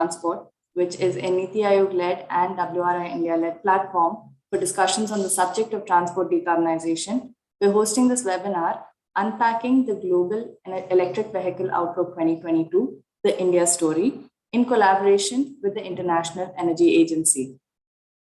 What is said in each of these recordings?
Transport, which is a NITI Aayog-led and WRI-India-led platform for discussions on the subject of transport decarbonization. We're hosting this webinar, Unpacking the Global Electric Vehicle Outlook 2022, the India Story, in collaboration with the International Energy Agency.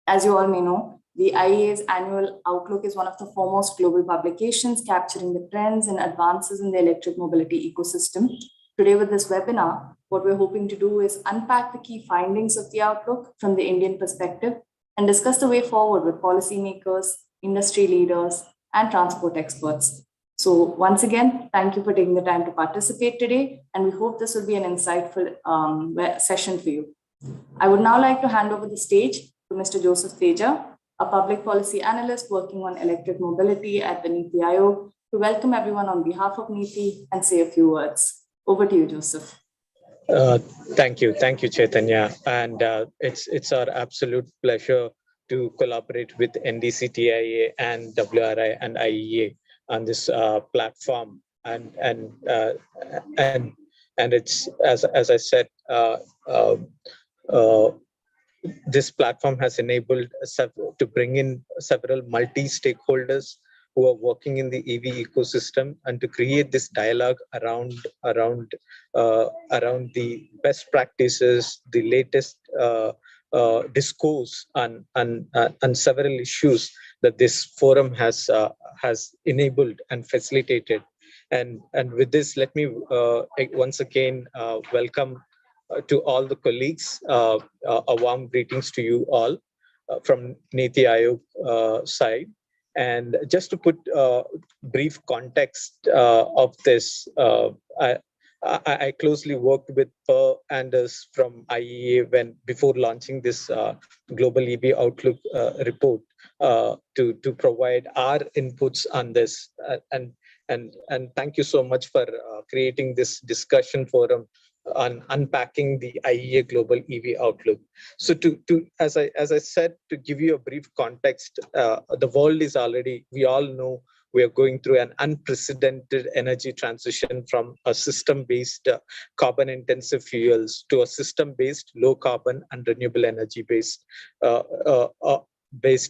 As you all may know, the IEA's annual outlook is one of the foremost global publications capturing the trends and advances in the electric mobility ecosystem. Today with this webinar, what we're hoping to do is unpack the key findings of the outlook from the Indian perspective and discuss the way forward with policymakers, industry leaders, and transport experts. So once again, thank you for taking the time to participate today, and we hope this will be an insightful session for you. I would now like to hand over the stage to Mr. Joseph Teja, a public policy analyst working on electric mobility at the NITI Aayog, to welcome everyone on behalf of NITI and say a few words. Over to you, Joseph. Thank you, Chaitanya, and it's our absolute pleasure to collaborate with NDC-TIA and WRI and IEA on this platform, and it's as I said, this platform has enabled to bring in several multi-stakeholders who are working in the EV ecosystem and to create this dialogue around the best practices, the latest discourse on several issues that this forum has enabled and facilitated. And with this, let me once again welcome to all the colleagues. A warm greetings to you all from NITI Aayog side. And just to put brief context of this, I closely worked with Per Anders from IEA before launching this Global EV Outlook report to provide our inputs on this. And thank you so much for creating this discussion forum on unpacking the IEA Global EV Outlook. So as I said, to give you a brief context, the world is already, we all know, we are going through an unprecedented energy transition from a system-based carbon-intensive fuels to a system-based low-carbon and renewable energy-based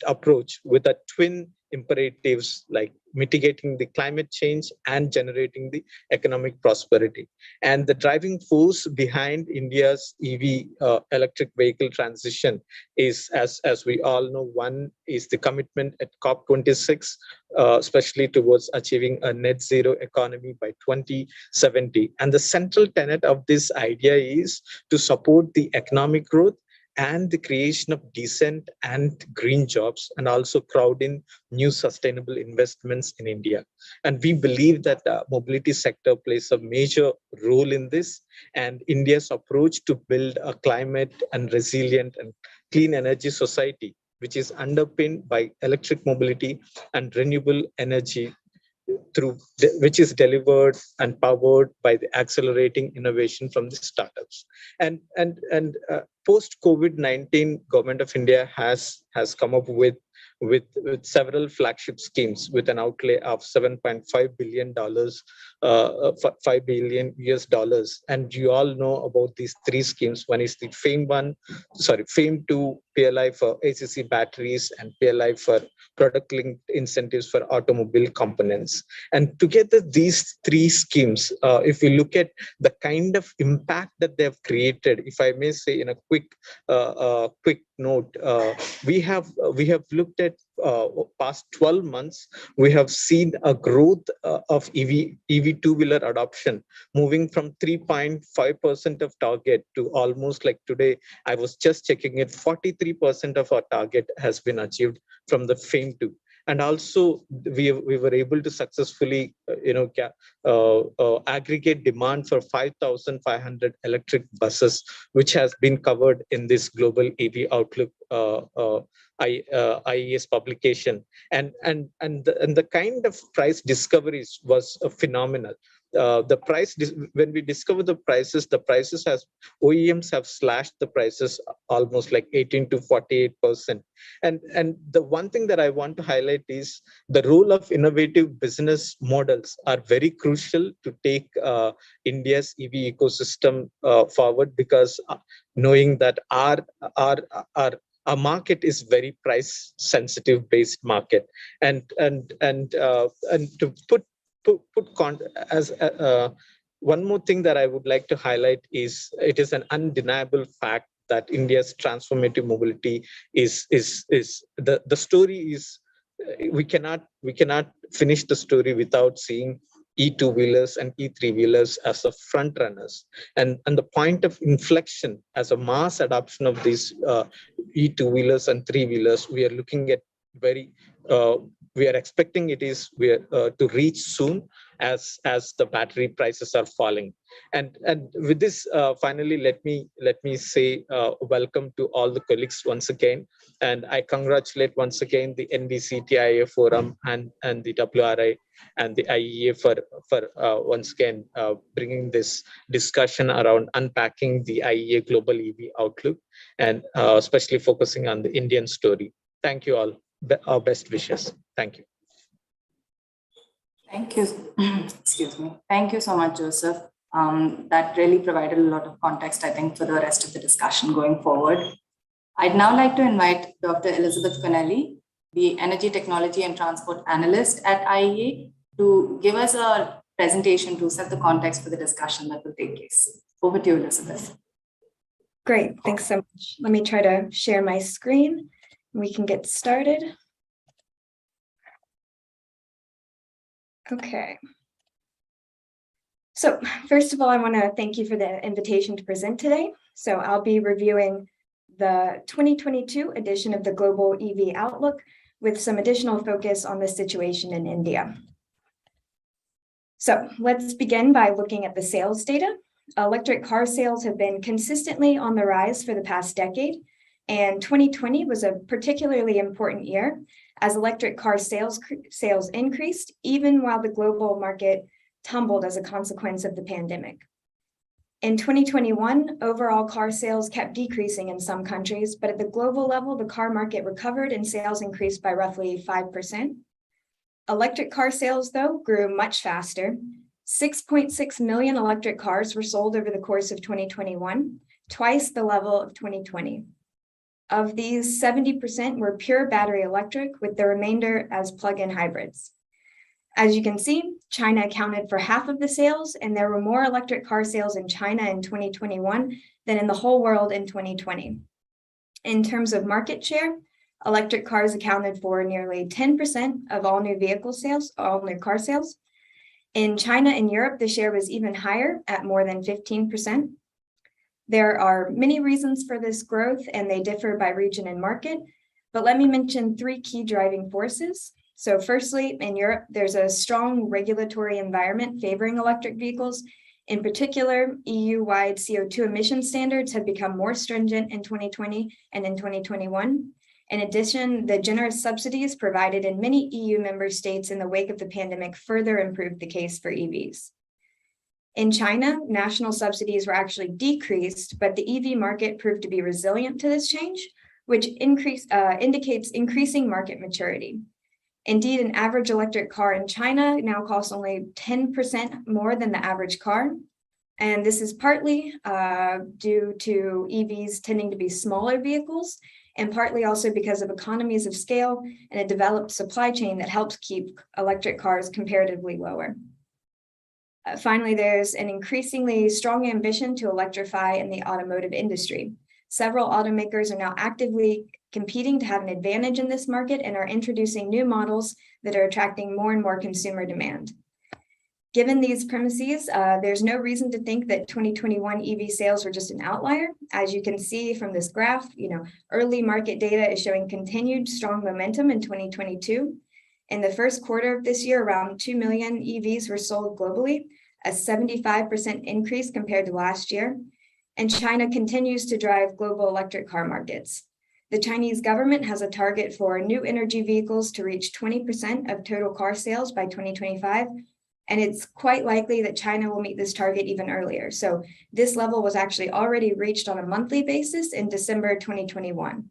approach with a twin imperatives like mitigating the climate change and generating the economic prosperity. And the driving force behind India's EV electric vehicle transition is, as we all know, one is the commitment at COP26, especially towards achieving a net zero economy by 2070. And the central tenet of this idea is to support the economic growth and the creation of decent and green jobs, and also crowd in new sustainable investments in India. And we believe that the mobility sector plays a major role in this, and India's approach to build a climate and resilient and clean energy society, which is underpinned by electric mobility and renewable energy, which is delivered and powered by the accelerating innovation from the startups. And post COVID-19, Government of India has come up with several flagship schemes with an outlay of $7.5 billion, $5 billion US. And you all know about these three schemes. One is the FAME 2 PLI for ACC batteries and PLI for product-linked incentives for automobile components. And together, these three schemes, if we look at the kind of impact that they have created, if I may say in a quick note, we have looked at past 12 months, we have seen a growth of EV two-wheeler adoption moving from 3.5% of target to almost, like today, I was just checking it, 43% of our target has been achieved from the FAME 2. And also, we were able to successfully, aggregate demand for 5,500 electric buses, which has been covered in this Global EV Outlook IES publication. And the kind of price discoveries was phenomenal. the price, when we discover the prices has, OEMs have slashed the prices almost like 18 to 48%. And the one thing that I want to highlight is the role of innovative business models are very crucial to take India's EV ecosystem forward, because knowing that our market is very price sensitive based market, and to put as one more thing that I would like to highlight is, it is an undeniable fact that India's transformative mobility is the story is, we cannot finish the story without seeing E2-wheelers and E3-wheelers as the front runners, and the point of inflection as a mass adoption of these E2-wheelers and 3-wheelers, we are looking at very we are expecting to reach soon, as the battery prices are falling. And with this, finally, let me say welcome to all the colleagues once again, and I congratulate once again the NDC-TIA forum and the WRI and the IEA for once again bringing this discussion around unpacking the IEA global EV outlook, and especially focusing on the Indian story. Thank you all. Our best wishes. Thank you. Thank you. Excuse me. Thank you so much, Joseph. That really provided a lot of context, I think, for the rest of the discussion going forward. I'd now like to invite Dr. Elizabeth Connelly, the Energy Technology and Transport Analyst at IEA, to give us a presentation to set the context for the discussion that will take place. Over to you, Elizabeth. Great, thanks so much. Let me try to share my screen. We can get started. Okay. So first of all, I want to thank you for the invitation to present today. So I'll be reviewing the 2022 edition of the Global EV Outlook with some additional focus on the situation in India. So let's begin by looking at the sales data. Electric car sales have been consistently on the rise for the past decade, and 2020 was a particularly important year as electric car sales increased, even while the global market tumbled as a consequence of the pandemic. In 2021, overall car sales kept decreasing in some countries, but at the global level, the car market recovered and sales increased by roughly 5%. Electric car sales, though, grew much faster. 6.6 million electric cars were sold over the course of 2021, twice the level of 2020. Of these, 70% were pure battery electric, with the remainder as plug-in hybrids. As you can see, China accounted for half of the sales, and there were more electric car sales in China in 2021 than in the whole world in 2020. In terms of market share, electric cars accounted for nearly 10% of all new car sales. In China and Europe, the share was even higher at more than 15%. There are many reasons for this growth, and they differ by region and market, but let me mention three key driving forces. So firstly, in Europe, there's a strong regulatory environment favoring electric vehicles. In particular, EU-wide CO2 emission standards have become more stringent in 2020 and in 2021. In addition, the generous subsidies provided in many EU member states in the wake of the pandemic further improved the case for EVs. In China, national subsidies were actually decreased, but the EV market proved to be resilient to this change, which indicates increasing market maturity. Indeed, an average electric car in China now costs only 10% more than the average car. And this is partly due to EVs tending to be smaller vehicles, and partly also because of economies of scale and a developed supply chain that helps keep electric cars comparatively lower. Finally, there's an increasingly strong ambition to electrify in the automotive industry. Several automakers are now actively competing to have an advantage in this market and are introducing new models that are attracting more and more consumer demand. Given these premises, there's no reason to think that 2021 EV sales were just an outlier. As you can see from this graph, early market data is showing continued strong momentum in 2022. In the first quarter of this year, around 2 million EVs were sold globally, a 75% increase compared to last year. And China continues to drive global electric car markets. The Chinese government has a target for new energy vehicles to reach 20% of total car sales by 2025, And it's quite likely that China will meet this target even earlier. So this level was actually already reached on a monthly basis in December 2021.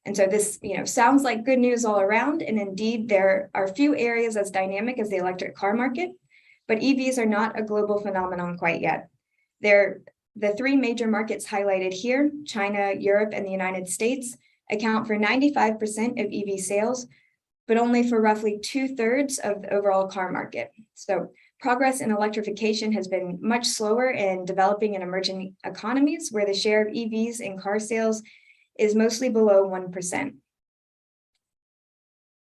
And so this, sounds like good news all around. And indeed, there are few areas as dynamic as the electric car market, but EVs are not a global phenomenon quite yet. The three major markets highlighted here, China, Europe, and the United States, account for 95% of EV sales, but only for roughly 2/3 of the overall car market. So progress in electrification has been much slower in developing and emerging economies where the share of EVs in car sales is mostly below 1%.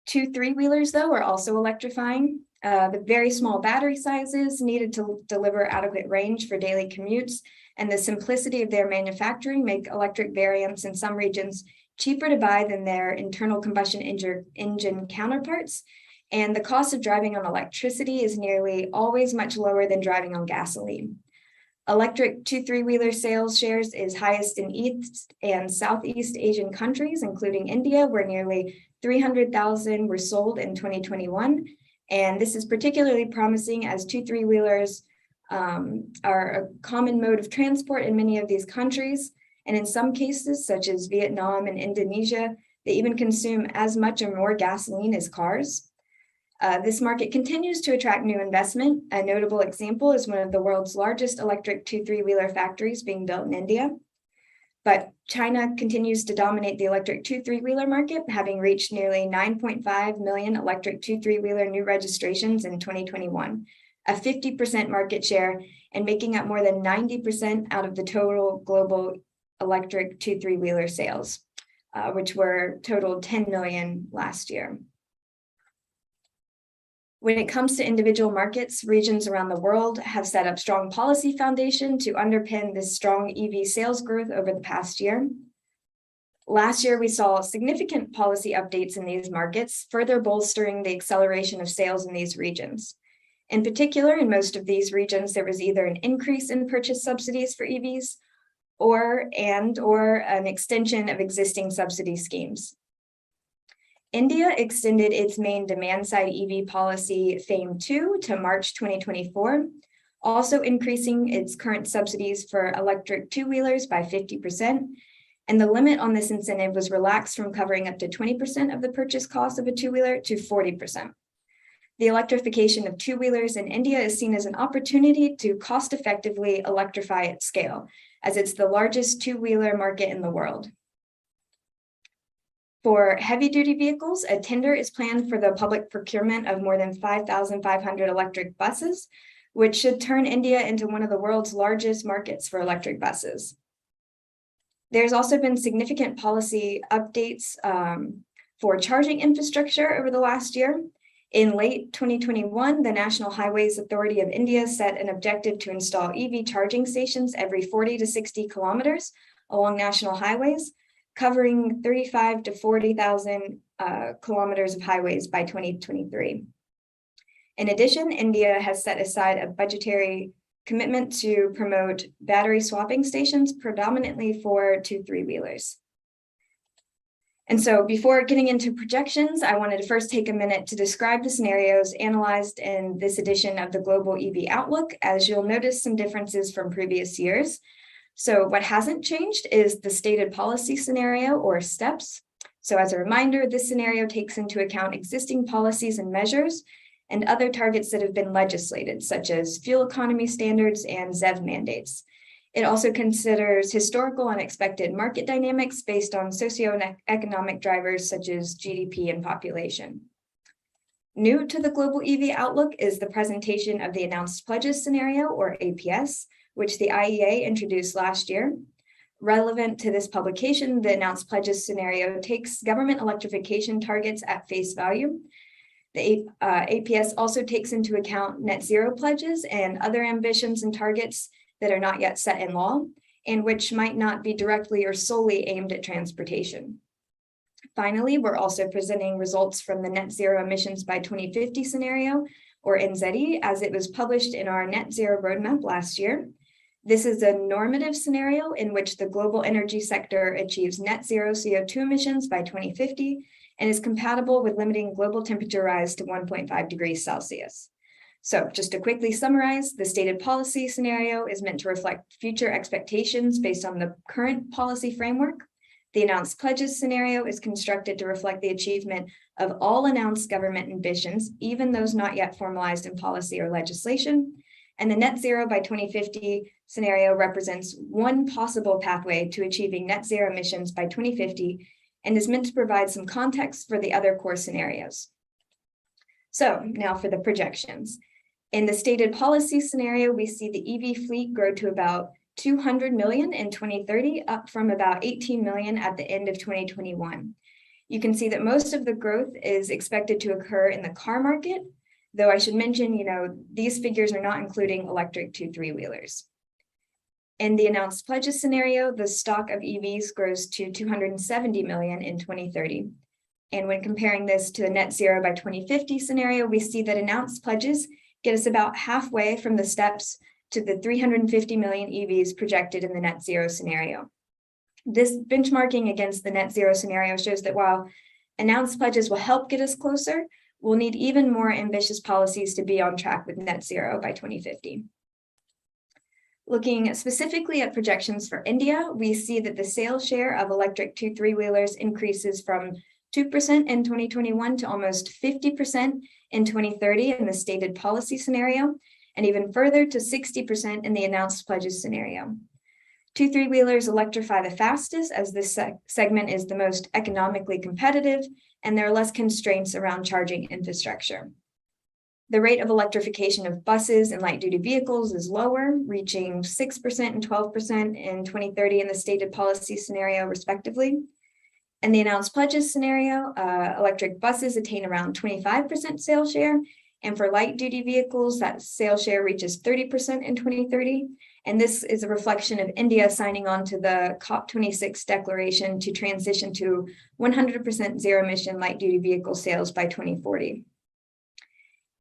2 3-wheelers, though, are also electrifying. The very small battery sizes needed to deliver adequate range for daily commutes and the simplicity of their manufacturing make electric variants in some regions cheaper to buy than their internal combustion engine counterparts. And the cost of driving on electricity is nearly always much lower than driving on gasoline. Electric 2 3-wheeler sales shares is highest in East and Southeast Asian countries, including India, where nearly 300,000 were sold in 2021. And this is particularly promising as 2 3-wheelers are a common mode of transport in many of these countries. And in some cases, such as Vietnam and Indonesia, they even consume as much or more gasoline as cars. This market continues to attract new investment. A notable example is one of the world's largest electric 2 3-wheeler factories being built in India. But China continues to dominate the electric 2 3-wheeler market, having reached nearly 9.5 million electric 2 3-wheeler new registrations in 2021, a 50% market share, and making up more than 90% out of the total global electric 2 3-wheeler sales, which were totaled 10 million last year. When it comes to individual markets, regions around the world have set up strong policy foundation to underpin this strong EV sales growth over the past year. Last year, we saw significant policy updates in these markets, further bolstering the acceleration of sales in these regions. In particular, in most of these regions, there was either an increase in purchase subsidies for EVs or an extension of existing subsidy schemes. India extended its main demand-side EV policy, FAME 2, to March 2024, also increasing its current subsidies for electric 2-wheelers by 50%, and the limit on this incentive was relaxed from covering up to 20% of the purchase cost of a 2-wheeler to 40%. The electrification of 2-wheelers in India is seen as an opportunity to cost-effectively electrify at scale, as it's the largest 2-wheeler market in the world. For heavy-duty vehicles, a tender is planned for the public procurement of more than 5,500 electric buses, which should turn India into one of the world's largest markets for electric buses. There's also been significant policy updates for charging infrastructure over the last year. In late 2021, the National Highways Authority of India set an objective to install EV charging stations every 40 to 60 kilometers along national highways, covering 35 to 40,000 kilometers of highways by 2023. In addition, India has set aside a budgetary commitment to promote battery swapping stations, predominantly for 2 3-wheelers. And so before getting into projections, I wanted to first take a minute to describe the scenarios analyzed in this edition of the Global EV Outlook, as you'll notice some differences from previous years. So what hasn't changed is the stated policy scenario, or STEPS. So as a reminder, this scenario takes into account existing policies and measures and other targets that have been legislated, such as fuel economy standards and ZEV mandates. It also considers historical and expected market dynamics based on socioeconomic drivers such as GDP and population. New to the Global EV Outlook is the presentation of the Announced Pledges Scenario, or APS, which the IEA introduced last year. Relevant to this publication, the Announced Pledges Scenario takes government electrification targets at face value. The APS also takes into account net zero pledges and other ambitions and targets that are not yet set in law, and which might not be directly or solely aimed at transportation. Finally, we're also presenting results from the Net Zero Emissions by 2050 scenario, or NZE, as it was published in our Net Zero Roadmap last year. This is a normative scenario in which the global energy sector achieves net zero CO2 emissions by 2050 and is compatible with limiting global temperature rise to 1.5 degrees Celsius. So just to quickly summarize, the stated policy scenario is meant to reflect future expectations based on the current policy framework. The announced pledges scenario is constructed to reflect the achievement of all announced government ambitions, even those not yet formalized in policy or legislation. And the net zero by 2050 scenario represents one possible pathway to achieving net zero emissions by 2050 and is meant to provide some context for the other core scenarios. So now for the projections. In the stated policy scenario, we see the EV fleet grow to about 200 million in 2030, up from about 18 million at the end of 2021. You can see that most of the growth is expected to occur in the car market, though I should mention, these figures are not including electric 2 3-wheelers. In the announced pledges scenario, the stock of EVs grows to 270 million in 2030. And when comparing this to the net zero by 2050 scenario, we see that announced pledges get us about halfway from the steps to the 350 million EVs projected in the net zero scenario. This benchmarking against the net zero scenario shows that while announced pledges will help get us closer, we'll need even more ambitious policies to be on track with net zero by 2050. Looking specifically at projections for India, we see that the sales share of electric 2 3-wheelers increases from 2% in 2021 to almost 50% in 2030 in the stated policy scenario, and even further to 60% in the announced pledges scenario. 2 3-wheelers electrify the fastest, as this segment is the most economically competitive, and there are less constraints around charging infrastructure. The rate of electrification of buses and light-duty vehicles is lower, reaching 6% and 12% in 2030 in the stated policy scenario, respectively. In the announced pledges scenario, electric buses attain around 25% sales share, and for light-duty vehicles, that sales share reaches 30% in 2030. And this is a reflection of India signing on to the COP26 declaration to transition to 100% zero-emission light-duty vehicle sales by 2040.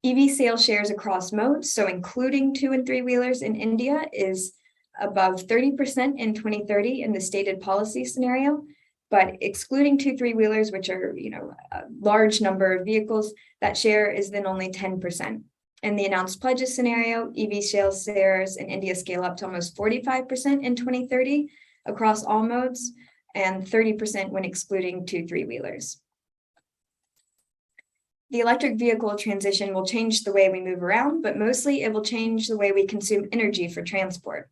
EV sales shares across modes, so including 2 and 3-wheelers in India, is above 30% in 2030 in the stated policy scenario. But excluding 2 3-wheelers, which are a large number of vehicles, that share is then only 10%. In the announced pledges scenario, EV sales shares in India scale up to almost 45% in 2030 across all modes, and 30% when excluding 2 3-wheelers. The electric vehicle transition will change the way we move around, but mostly it will change the way we consume energy for transport.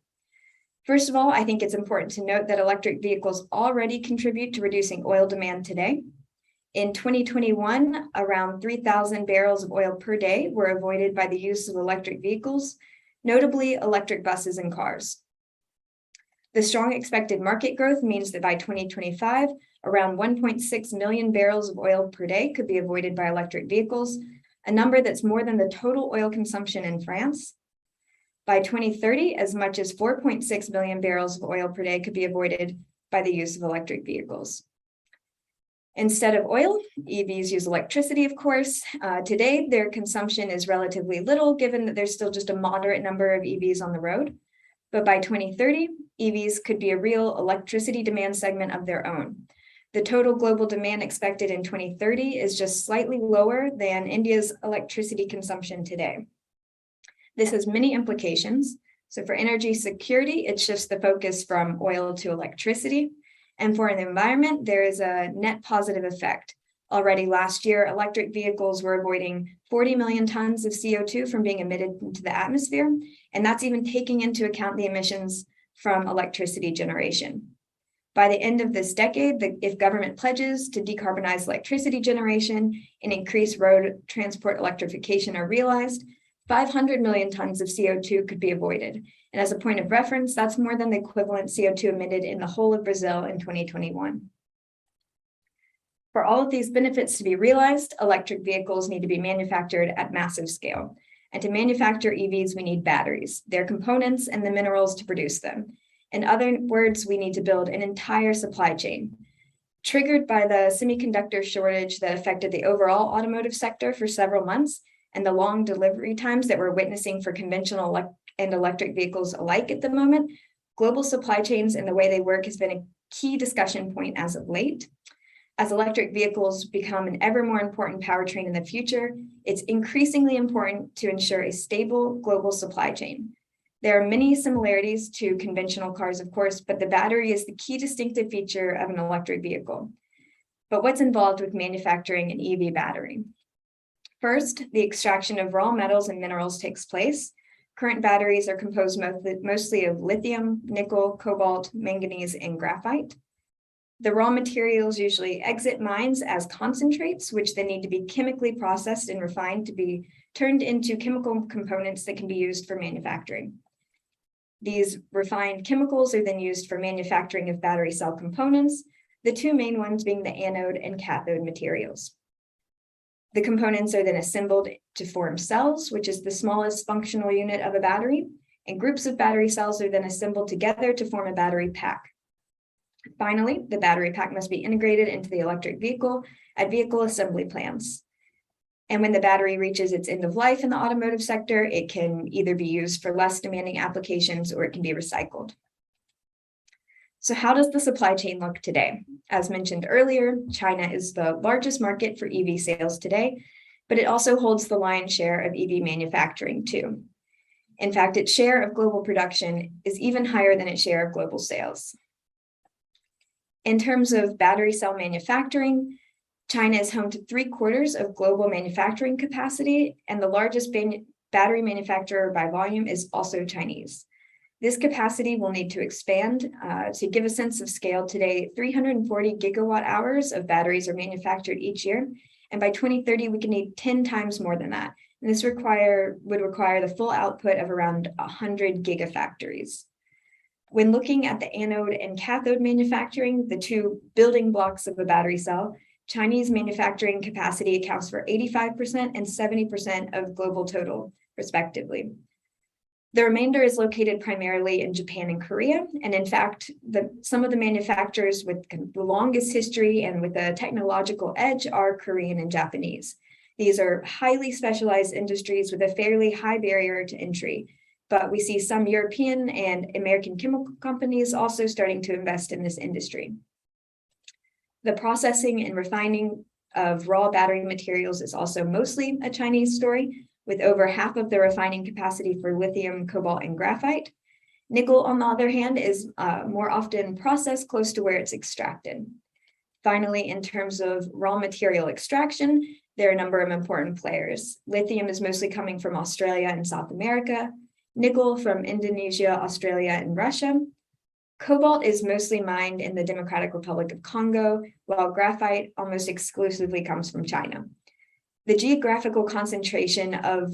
First of all, I think it's important to note that electric vehicles already contribute to reducing oil demand today. In 2021, around 3,000 barrels of oil per day were avoided by the use of electric vehicles, notably electric buses and cars. The strong expected market growth means that by 2025, around 1.6 million barrels of oil per day could be avoided by electric vehicles, a number that's more than the total oil consumption in France. By 2030, as much as 4.6 million barrels of oil per day could be avoided by the use of electric vehicles. Instead of oil, EVs use electricity, of course. Today, their consumption is relatively little, given that there's still just a moderate number of EVs on the road. But by 2030, EVs could be a real electricity demand segment of their own. The total global demand expected in 2030 is just slightly lower than India's electricity consumption today. This has many implications. So for energy security, it shifts the focus from oil to electricity. And for the environment, there is a net positive effect. Already last year, electric vehicles were avoiding 40 million tons of CO2 from being emitted into the atmosphere. And that's even taking into account the emissions from electricity generation. By the end of this decade, if government pledges to decarbonize electricity generation and increase road transport electrification are realized, 500 million tons of CO2 could be avoided. And as a point of reference, that's more than the equivalent CO2 emitted in the whole of Brazil in 2021. For all of these benefits to be realized, electric vehicles need to be manufactured at massive scale. And to manufacture EVs, we need batteries, their components, and the minerals to produce them. In other words, we need to build an entire supply chain. Triggered by the semiconductor shortage that affected the overall automotive sector for several months, and the long delivery times that we're witnessing for conventional and electric vehicles alike at the moment, global supply chains and the way they work has been a key discussion point as of late. As electric vehicles become an ever more important powertrain in the future, it's increasingly important to ensure a stable global supply chain. There are many similarities to conventional cars, of course, but the battery is the key distinctive feature of an electric vehicle. But what's involved with manufacturing an EV battery? First, the extraction of raw metals and minerals takes place. Current batteries are composed mostly of lithium, nickel, cobalt, manganese, and graphite. The raw materials usually exit mines as concentrates, which then need to be chemically processed and refined to be turned into chemical components that can be used for manufacturing. These refined chemicals are then used for manufacturing of battery cell components, the two main ones being the anode and cathode materials. The components are then assembled to form cells, which is the smallest functional unit of a battery, and groups of battery cells are then assembled together to form a battery pack. Finally, the battery pack must be integrated into the electric vehicle at vehicle assembly plants. And when the battery reaches its end of life in the automotive sector, it can either be used for less demanding applications or it can be recycled. So how does the supply chain look today? As mentioned earlier, China is the largest market for EV sales today, but it also holds the lion's share of EV manufacturing too. In fact, its share of global production is even higher than its share of global sales. In terms of battery cell manufacturing, China is home to 3/4 of global manufacturing capacity, and the largest battery manufacturer by volume is also Chinese. This capacity will need to expand. To give a sense of scale, today, 340 gigawatt hours of batteries are manufactured each year, and by 2030, we can need 10 times more than that. And this would require the full output of around 100 gigafactories. When looking at the anode and cathode manufacturing, the two building blocks of a battery cell, Chinese manufacturing capacity accounts for 85% and 70% of global total, respectively. The remainder is located primarily in Japan and Korea. And in fact, some of the manufacturers with the longest history and with a technological edge are Korean and Japanese. These are highly specialized industries with a fairly high barrier to entry. But we see some European and American chemical companies also starting to invest in this industry. The processing and refining of raw battery materials is also mostly a Chinese story, with over half of the refining capacity for lithium, cobalt, and graphite. Nickel, on the other hand, is more often processed close to where it's extracted. Finally, in terms of raw material extraction, there are a number of important players. Lithium is mostly coming from Australia and South America, nickel from Indonesia, Australia, and Russia. Cobalt is mostly mined in the Democratic Republic of Congo, while graphite almost exclusively comes from China. The geographical concentration of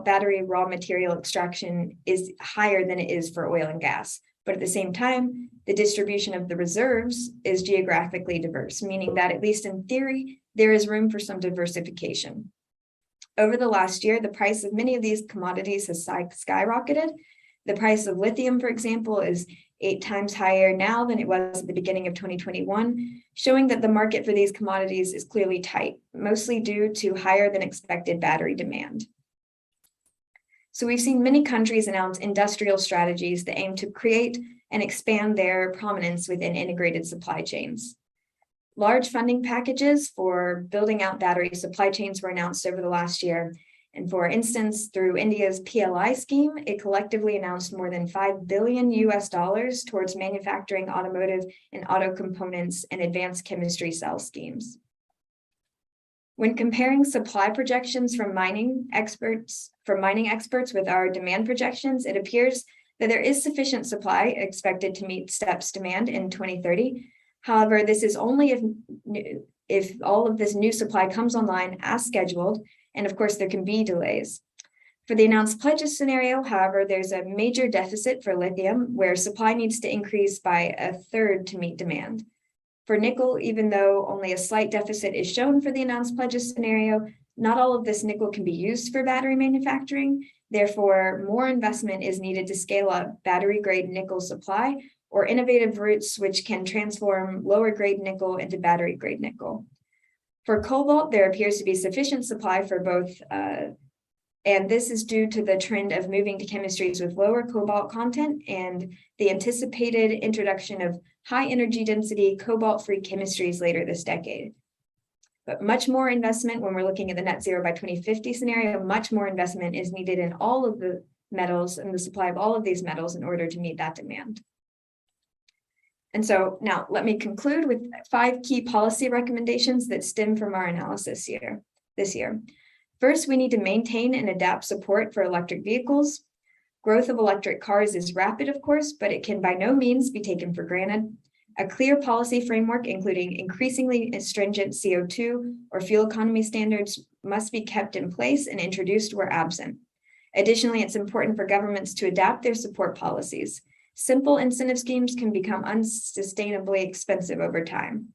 battery raw material extraction is higher than it is for oil and gas. But at the same time, the distribution of the reserves is geographically diverse, meaning that at least in theory, there is room for some diversification. Over the last year, the price of many of these commodities has skyrocketed. The price of lithium, for example, is 8 times higher now than it was at the beginning of 2021, showing that the market for these commodities is clearly tight, mostly due to higher than expected battery demand. So we've seen many countries announce industrial strategies that aim to create and expand their prominence within integrated supply chains. Large funding packages for building out battery supply chains were announced over the last year. And for instance, through India's PLI scheme, it collectively announced more than $5 billion towards manufacturing automotive and auto components and advanced chemistry cell schemes. When comparing supply projections from mining experts with our demand projections, it appears that there is sufficient supply expected to meet STEP's demand in 2030. However, this is only if all of this new supply comes online as scheduled, and of course there can be delays. For the announced pledges scenario, however, there's a major deficit for lithium where supply needs to increase by 1/3 to meet demand. For nickel, even though only a slight deficit is shown for the announced pledges scenario, not all of this nickel can be used for battery manufacturing. Therefore, more investment is needed to scale up battery-grade nickel supply or innovative routes which can transform lower-grade nickel into battery-grade nickel. For cobalt, there appears to be sufficient supply for both And this is due to the trend of moving to chemistries with lower cobalt content and the anticipated introduction of high energy density cobalt-free chemistries later this decade. But much more investment, when we're looking at the net zero by 2050 scenario, much more investment is needed in all of the metals and the supply of all of these metals in order to meet that demand. And so now let me conclude with 5 key policy recommendations that stem from our analysis this year. First, we need to maintain and adapt support for electric vehicles. Growth of electric cars is rapid, of course, but it can by no means be taken for granted. A clear policy framework, including increasingly stringent CO2 or fuel economy standards, must be kept in place and introduced where absent. Additionally, it's important for governments to adapt their support policies. Simple incentive schemes can become unsustainably expensive over time.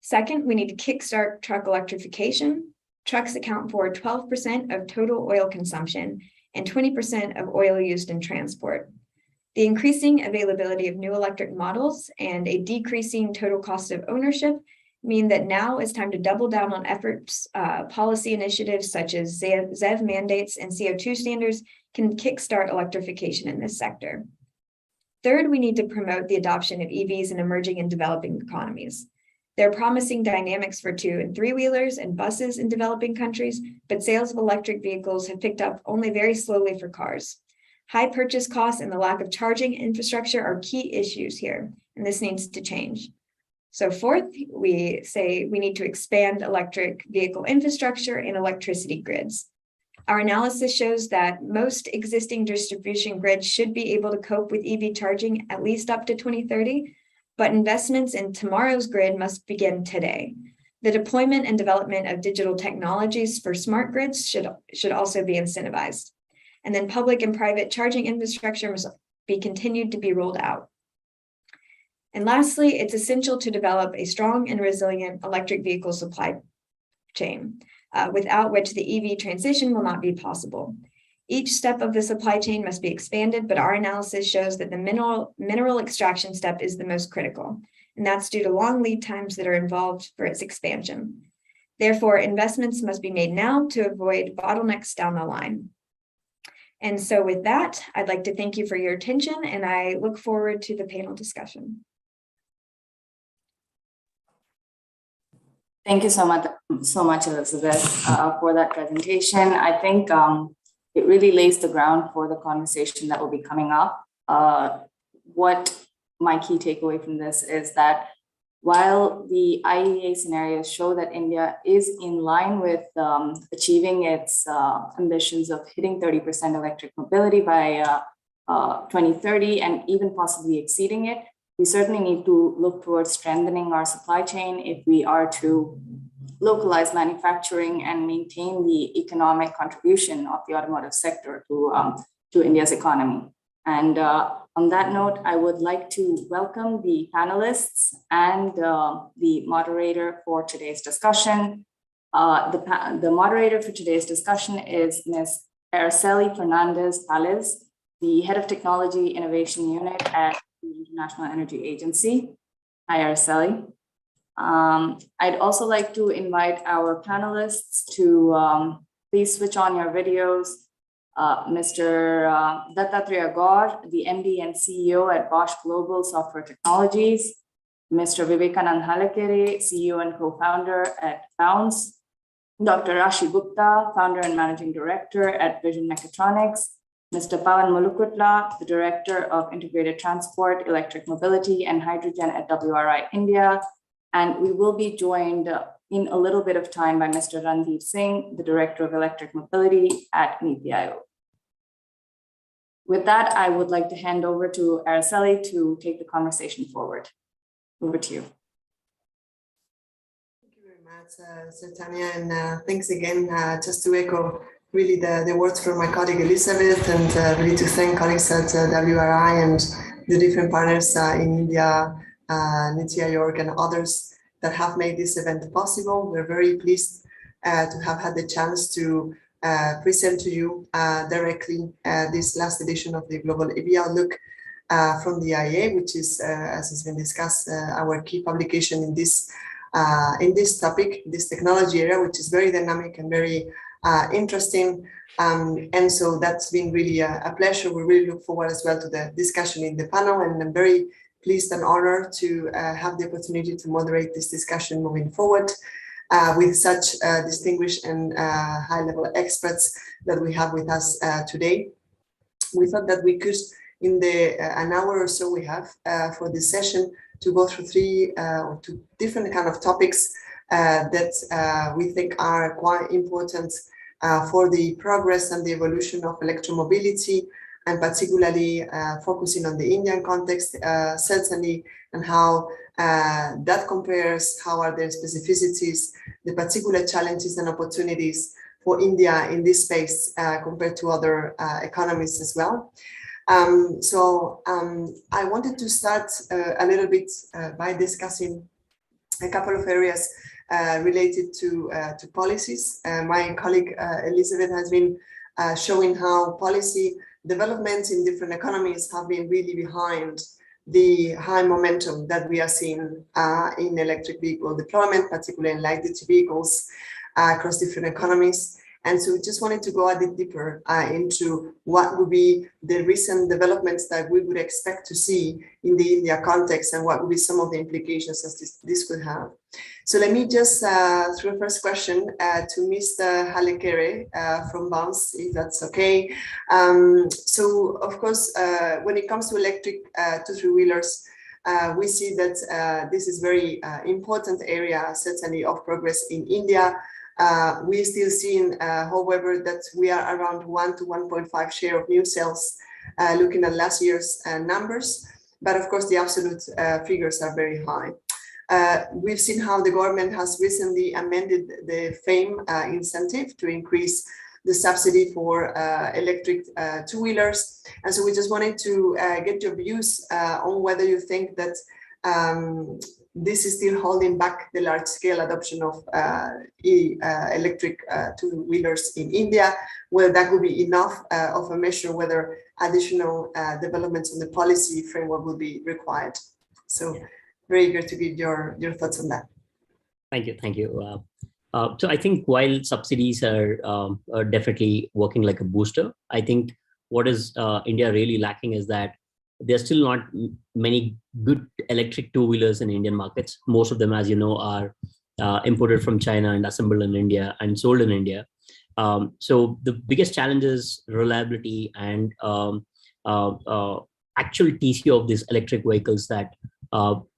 Second, we need to kickstart truck electrification. Trucks account for 12% of total oil consumption and 20% of oil used in transport. The increasing availability of new electric models and a decreasing total cost of ownership mean that now is time to double down on efforts. Policy initiatives such as ZEV mandates and CO2 standards can kickstart electrification in this sector. Third, we need to promote the adoption of EVs in emerging and developing economies. There are promising dynamics for 2- and 3-wheelers and buses in developing countries, but sales of electric vehicles have picked up only very slowly for cars. High purchase costs and the lack of charging infrastructure are key issues here, and this needs to change. So fourth, we say we need to expand electric vehicle infrastructure and electricity grids. Our analysis shows that most existing distribution grids should be able to cope with EV charging at least up to 2030, but investments in tomorrow's grid must begin today. The deployment and development of digital technologies for smart grids should also be incentivized. And then public and private charging infrastructure must be continued to be rolled out. And lastly, it's essential to develop a strong and resilient electric vehicle supply chain, without which the EV transition will not be possible. Each step of the supply chain must be expanded, but our analysis shows that the mineral extraction step is the most critical, and that's due to long lead times that are involved for its expansion. Therefore, investments must be made now to avoid bottlenecks down the line. And so with that, I'd like to thank you for your attention, and I look forward to the panel discussion. Thank you so much, Elizabeth, for that presentation. I think it really lays the ground for the conversation that will be coming up. What my key takeaway from this is that while the IEA scenarios show that India is in line with achieving its ambitions of hitting 30% electric mobility by 2030 and even possibly exceeding it, we certainly need to look towards strengthening our supply chain if we are to localize manufacturing and maintain the economic contribution of the automotive sector to India's economy. And on that note, I would like to welcome the panelists and the moderator for today's discussion. The moderator for today's discussion is Ms. Araceli Fernandez-Pales, the Head of Technology Innovation Unit at the International Energy Agency. Hi, Araceli. I'd also like to invite our panelists to please switch on your videos. Mr. Dattatreya Gaur, the MD and CEO at Bosch Global Software Technologies. Mr. Vivekanand Halakere, CEO and co-founder at Bounce. Dr. Rashi Gupta, founder and managing director at Vision Mechatronics. Mr. Pawan Mulukutla, the Director of Integrated Transport, Electric Mobility and Hydrogen at WRI-India. And we will be joined in a little bit of time by Mr. Randeep Singh, the Director of Electric Mobility at NITI Aayog. With that, I would like to hand over to Araceli to take the conversation forward. Over to you. Thank you very much, Tanya, and thanks again, just to echo really the words from my colleague Elizabeth, and really to thank colleagues at WRI and the different partners in India, NITI Aayog and others that have made this event possible. We're very pleased to have had the chance to present to you directly this last edition of the Global EV Outlook from the IEA, which is, as has been discussed, our key publication in this topic, this technology area, which is very dynamic and very interesting. And so that's been really a pleasure. We really look forward as well to the discussion in the panel, and I'm very pleased and honored to have the opportunity to moderate this discussion moving forward with such distinguished and high-level experts that we have with us today. We thought that we could, in the an hour or so we have for this session, to go through three or two different kind of topics that we think are quite important for the progress and the evolution of electromobility, and particularly focusing on the Indian context, certainly, and how that compares, how are their specificities, the particular challenges and opportunities for India in this space compared to other economies as well. I wanted to start a little bit by discussing a couple of areas related to policies. My colleague Elizabeth has been showing how policy developments in different economies have been really behind the high momentum that we are seeing in electric vehicle deployment, particularly in light-duty vehicles across different economies. And so we just wanted to go a bit deeper into what would be the recent developments that we would expect to see in the India context, and what would be some of the implications that this could have. So let me just throw a first question to Mr. Halekere from BAMS, if that's okay. So of course, when it comes to electric two, three-wheelers, we see that this is very important area, certainly, of progress in India. We're still seeing, however, that we are around 1 to 1.5 share of new sales, looking at last year's numbers. But of course, the absolute figures are very high. We've seen how the government has recently amended the FAME incentive to increase the subsidy for electric two-wheelers. And so we just wanted to get your views on whether you think that this is still holding back the large-scale adoption of electric two-wheelers in India, whether that would be enough of a measure, whether additional developments on the policy framework will be required. So very eager to get your thoughts on that. Thank you. So I think while subsidies are definitely working like a booster, I think what is India really lacking is that there's still not many good electric two-wheelers in Indian markets. Most of them, as you know, are imported from China and assembled in India and sold in India. So the biggest challenge is reliability and actual TCO of these electric vehicles that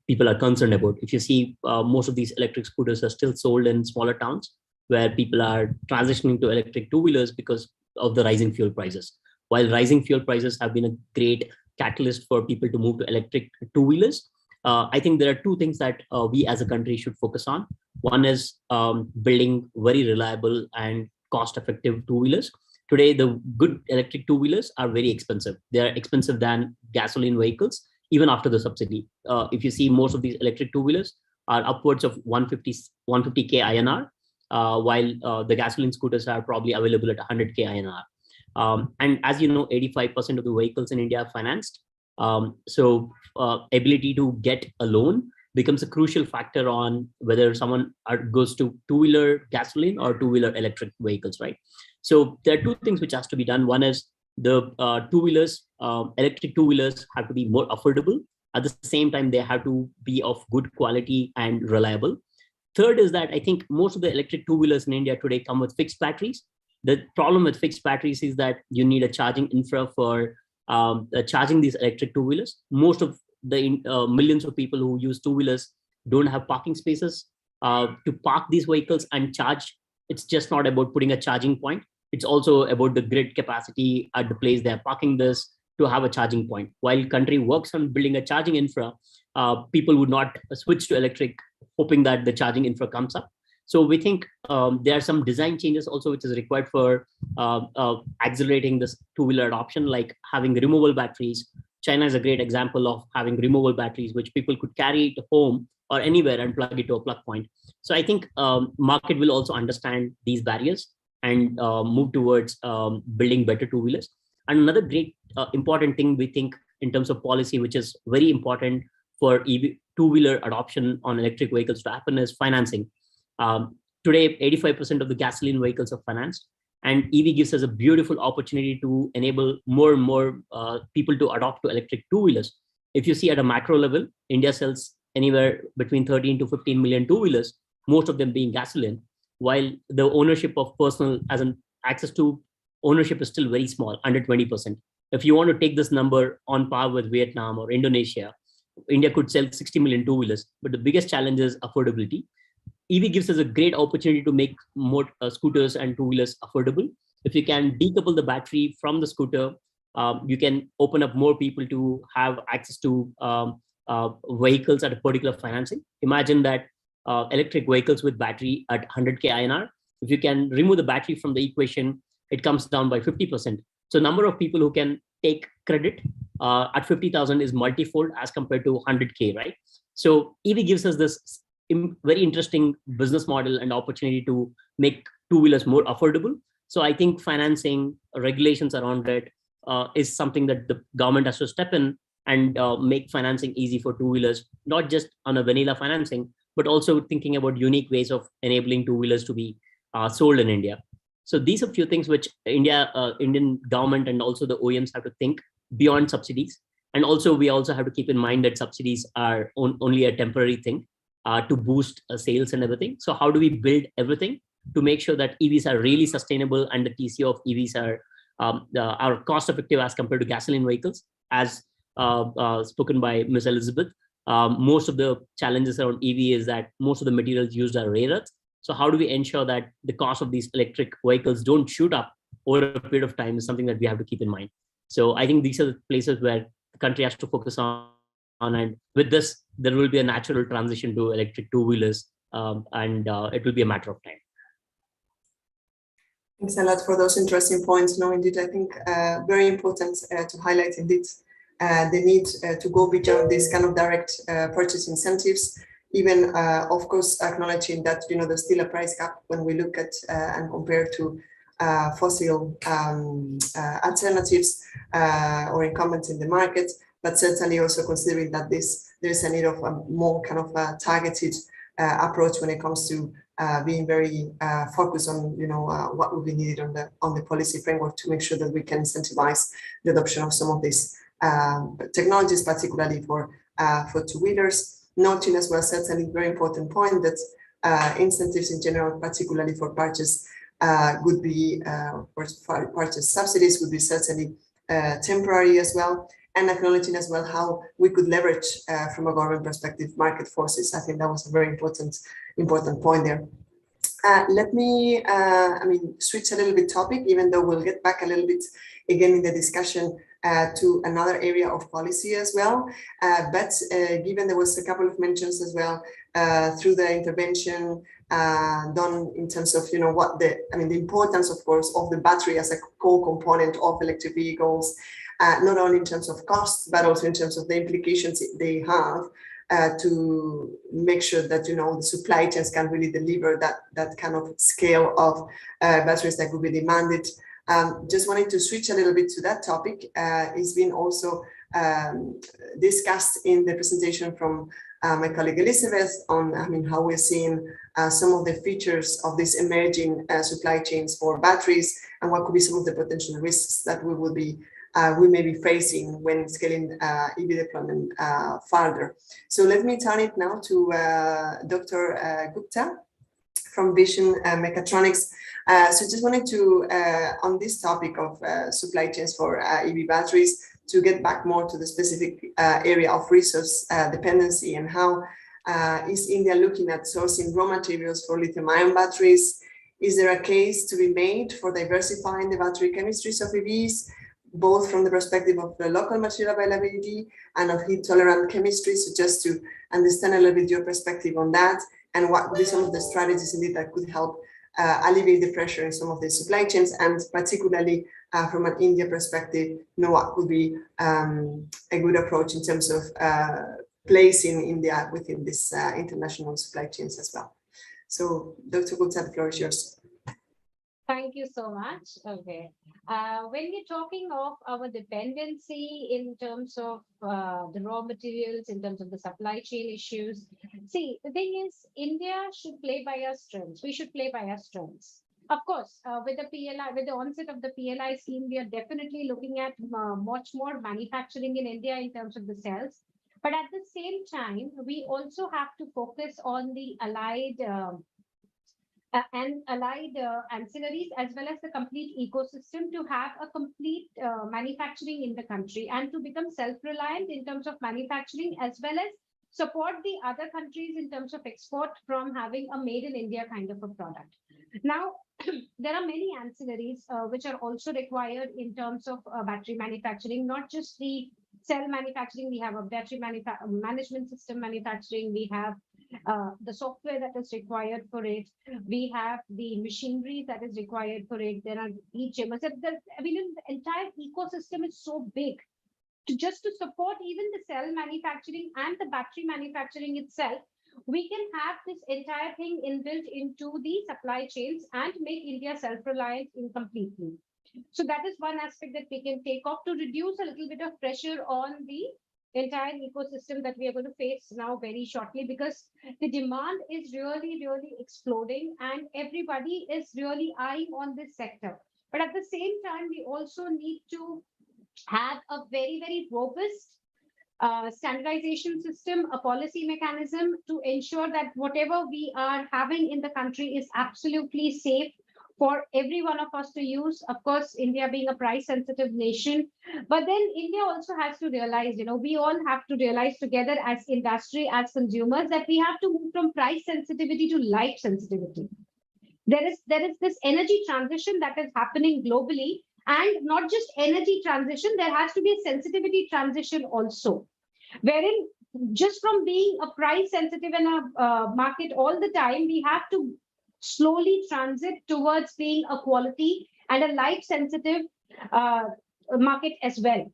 people are concerned about. If you see, most of these electric scooters are still sold in smaller towns where people are transitioning to electric two-wheelers because of the rising fuel prices. While rising fuel prices have been a great catalyst for people to move to electric two-wheelers, I think there are two things that we as a country should focus on. One is building very reliable and cost-effective two-wheelers. Today, the good electric two-wheelers are very expensive. They are expensive than gasoline vehicles, even after the subsidy. If you see, most of these electric two-wheelers are upwards of 150K INR, while the gasoline scooters are probably available at 100K INR. And as you know, 85% of the vehicles in India are financed. So ability to get a loan becomes a crucial factor on whether someone goes to two-wheeler gasoline or two-wheeler electric vehicles, right? So there are two things which has to be done. One is the two-wheelers, electric two-wheelers have to be more affordable. At the same time, they have to be of good quality and reliable. Third is that I think most of the electric two-wheelers in India today come with fixed batteries. The problem with fixed batteries is that you need a charging infra for charging these electric two-wheelers. Most of the millions of people who use two-wheelers don't have parking spaces to park these vehicles and charge. It's just not about putting a charging point. It's also about the grid capacity at the place they're parking this to have a charging point. While country works on building a charging infra, people would not switch to electric hoping that the charging infra comes up. So we think there are some design changes also which is required for accelerating this two-wheeler adoption, like having removable batteries. China is a great example of having removable batteries, which people could carry to home or anywhere and plug it to a plug point. So I think market will also understand these barriers and move towards building better two-wheelers. And another great important thing we think in terms of policy, which is very important for EV two-wheeler adoption on electric vehicles to happen, is financing. Today, 85% of the gasoline vehicles are financed, and EV gives us a beautiful opportunity to enable more and more people to adopt to electric two-wheelers. If you see at a macro level, India sells anywhere between 13 to 15 million two-wheelers, most of them being gasoline, while the ownership of personal, as an access to ownership is still very small, under 20%. If you want to take this number on par with Vietnam or Indonesia, India could sell 60 million two-wheelers, but the biggest challenge is affordability. EV gives us a great opportunity to make more scooters and two-wheelers affordable. If you can decouple the battery from the scooter, you can open up more people to have access to vehicles at a particular financing. Imagine that electric vehicles with battery at 100K INR, if you can remove the battery from the equation, it comes down by 50%. So number of people who can take credit at 50,000 is multifold as compared to 100K, right? So EV gives us this very interesting business model and opportunity to make two-wheelers more affordable. So I think financing regulations around it is something that the government has to step in and make financing easy for two-wheelers, not just on a vanilla financing, but also thinking about unique ways of enabling two-wheelers to be sold in India. So these are a few things which Indian government and also the OEMs have to think beyond subsidies. And also we also have to keep in mind that subsidies are only a temporary thing to boost sales and everything. So how do we build everything to make sure that EVs are really sustainable and the TCO of EVs are cost effective as compared to gasoline vehicles, as spoken by Ms. Elizabeth. Most of the challenges around EV is that most of the materials used are rare earths. So how do we ensure that the cost of these electric vehicles don't shoot up over a period of time is something that we have to keep in mind. So I think these are the places where the country has to focus on, and with this, there will be a natural transition to electric two-wheelers, and it will be a matter of time. Thanks a lot for those interesting points. No, indeed, I think very important to highlight indeed the need to go beyond this kind of direct purchase incentives. Even, of course, acknowledging that there's still a price gap when we look at and compare to fossil alternatives or incumbents in the market, but certainly also considering that there's a need of a more kind of a targeted approach when it comes to being very focused on what will be needed on the policy framework to make sure that we can incentivize the adoption of some of these technologies, particularly for two-wheelers. Noting as well, certainly very important point that incentives in general, particularly for purchase, would be purchase subsidies would be certainly temporary as well, and acknowledging as well how we could leverage from a government perspective market forces. I think that was a very important point there. Let me switch a little bit topic, even though we'll get back a little bit again in the discussion to another area of policy as well. But given there was a couple of mentions as well through the intervention done in terms of what the importance, of course, of the battery as a core component of electric vehicles, not only in terms of cost, but also in terms of the implications they have to make sure that the supply chains can really deliver that kind of scale of batteries that could be demanded. Just wanted to switch a little bit to that topic. It's been also discussed in the presentation from my colleague Elizabeth on how we're seeing some of the features of these emerging supply chains for batteries and what could be some of the potential risks that we may be facing when scaling EV deployment further. So let me turn it now to Dr. Gupta from Vision Mechatronics. So just wanted to, on this topic of supply chains for EV batteries, to get back more to the specific area of resource dependency and how is India looking at sourcing raw materials for lithium-ion batteries? Is there a case to be made for diversifying the battery chemistries of EVs, both from the perspective of the local material availability and of heat-tolerant chemistry? So just to understand a little bit your perspective on that, and what would be some of the strategies indeed that could help alleviate the pressure in some of the supply chains, and particularly from an India perspective, what could be a good approach in terms of placing India within this international supply chains as well. So Dr. Gupta, the floor is yours. Thank you so much. Okay. When we're talking of our dependency in terms of the raw materials, in terms of the supply chain issues, See, the thing is, India should play by our strengths. We should play by our strengths. Of course, with the PLI, with the onset of the PLI scheme, we are definitely looking at much more manufacturing in India in terms of the cells. But at the same time, we also have to focus on the allied ancillaries as well as the complete ecosystem to have a complete manufacturing in the country and to become self-reliant in terms of manufacturing as well as support the other countries in terms of export from having a made in India kind of a product. Now, there are many ancillaries which are also required in terms of battery manufacturing, not just the cell manufacturing. We have a battery management system manufacturing. We have the software that is required for it. We have the machinery that is required for it. There are e-chambers. I mean, the entire ecosystem is so big just to support even the cell manufacturing and the battery manufacturing itself. We can have this entire thing inbuilt into the supply chains and make India self-reliant completely. So that is one aspect that we can take off to reduce a little bit of pressure on the entire ecosystem that we are going to face now very shortly, because the demand is really, really exploding and everybody is really eyeing on this sector. But at the same time, we also need to have a very, very robust standardization system, a policy mechanism to ensure that whatever we are having in the country is absolutely safe for every one of us to use. Of course, India being a price sensitive nation, but then India also has to realize, we all have to realize together as industry, as consumers, that we have to move from price sensitivity to life sensitivity. There is this energy transition that is happening globally, and not just energy transition, there has to be a sensitivity transition also, wherein just from being a price sensitive in a market all the time, we have to slowly transit towards being a quality and a life sensitive market as well.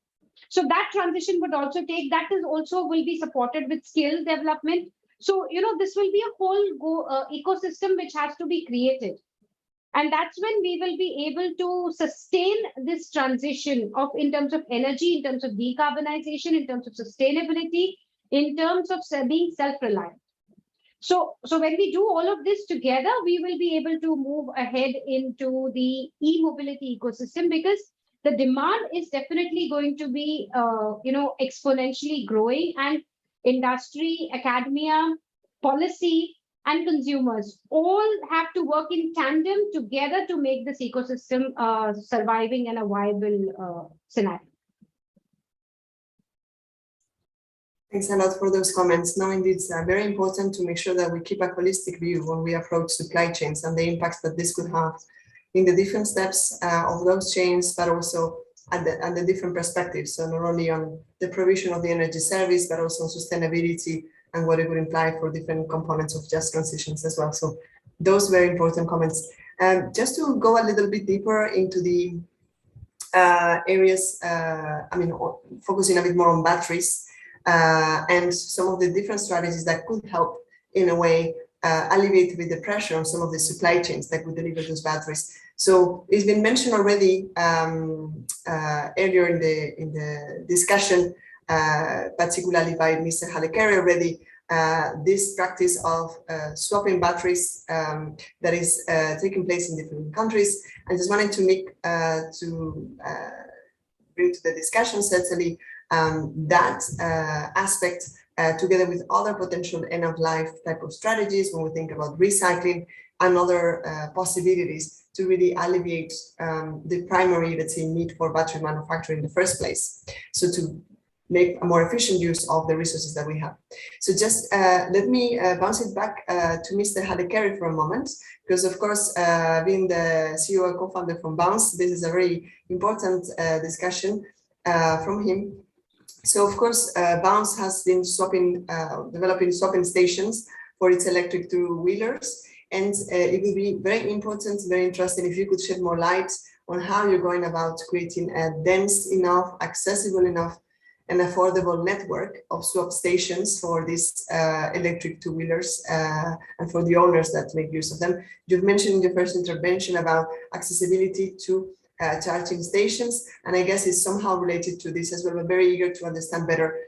So that transition would also take, that is also will be supported with skill development. So, this will be a whole ecosystem which has to be created. And that's when we will be able to sustain this transition in terms of energy, in terms of decarbonization, in terms of sustainability, in terms of being self-reliant. So when we do all of this together, we will be able to move ahead into the e-mobility ecosystem, because the demand is definitely going to be, exponentially growing, and industry, academia, policy, and consumers all have to work in tandem together to make this ecosystem surviving and a viable scenario. Thanks a lot for those comments. No, indeed, it's very important to make sure that we keep a holistic view when we approach supply chains and the impacts that this could have in the different steps of those chains, but also at the different perspectives. So not only on the provision of the energy service, but also on sustainability and what it would imply for different components of just transitions as well. So those very important comments. Just to go a little bit deeper into the areas, focusing a bit more on batteries and some of the different strategies that could help in a way alleviate with the pressure on some of the supply chains that would deliver those batteries. So it's been mentioned already earlier in the discussion, particularly by Mr. Halekari already, this practice of swapping batteries that is taking place in different countries. I just wanted to bring to the discussion certainly that aspect together with other potential end-of-life type of strategies when we think about recycling and other possibilities to really alleviate the primary, let's say, need for battery manufacturing in the first place. So to make a more efficient use of the resources that we have. So just let me bounce it back to Mr. Halekari for a moment, because of course, being the CEO and co-founder from Bounce, this is a very important discussion from him. So of course, Bounce has been developing swapping stations for its electric two-wheelers. And it would be very important, very interesting if you could shed more light on how you're going about creating a dense enough, accessible enough, and affordable network of swap stations for these electric two-wheelers and for the owners that make use of them. You've mentioned in your first intervention about accessibility to charging stations, and I guess it's somehow related to this as well. We're very eager to understand better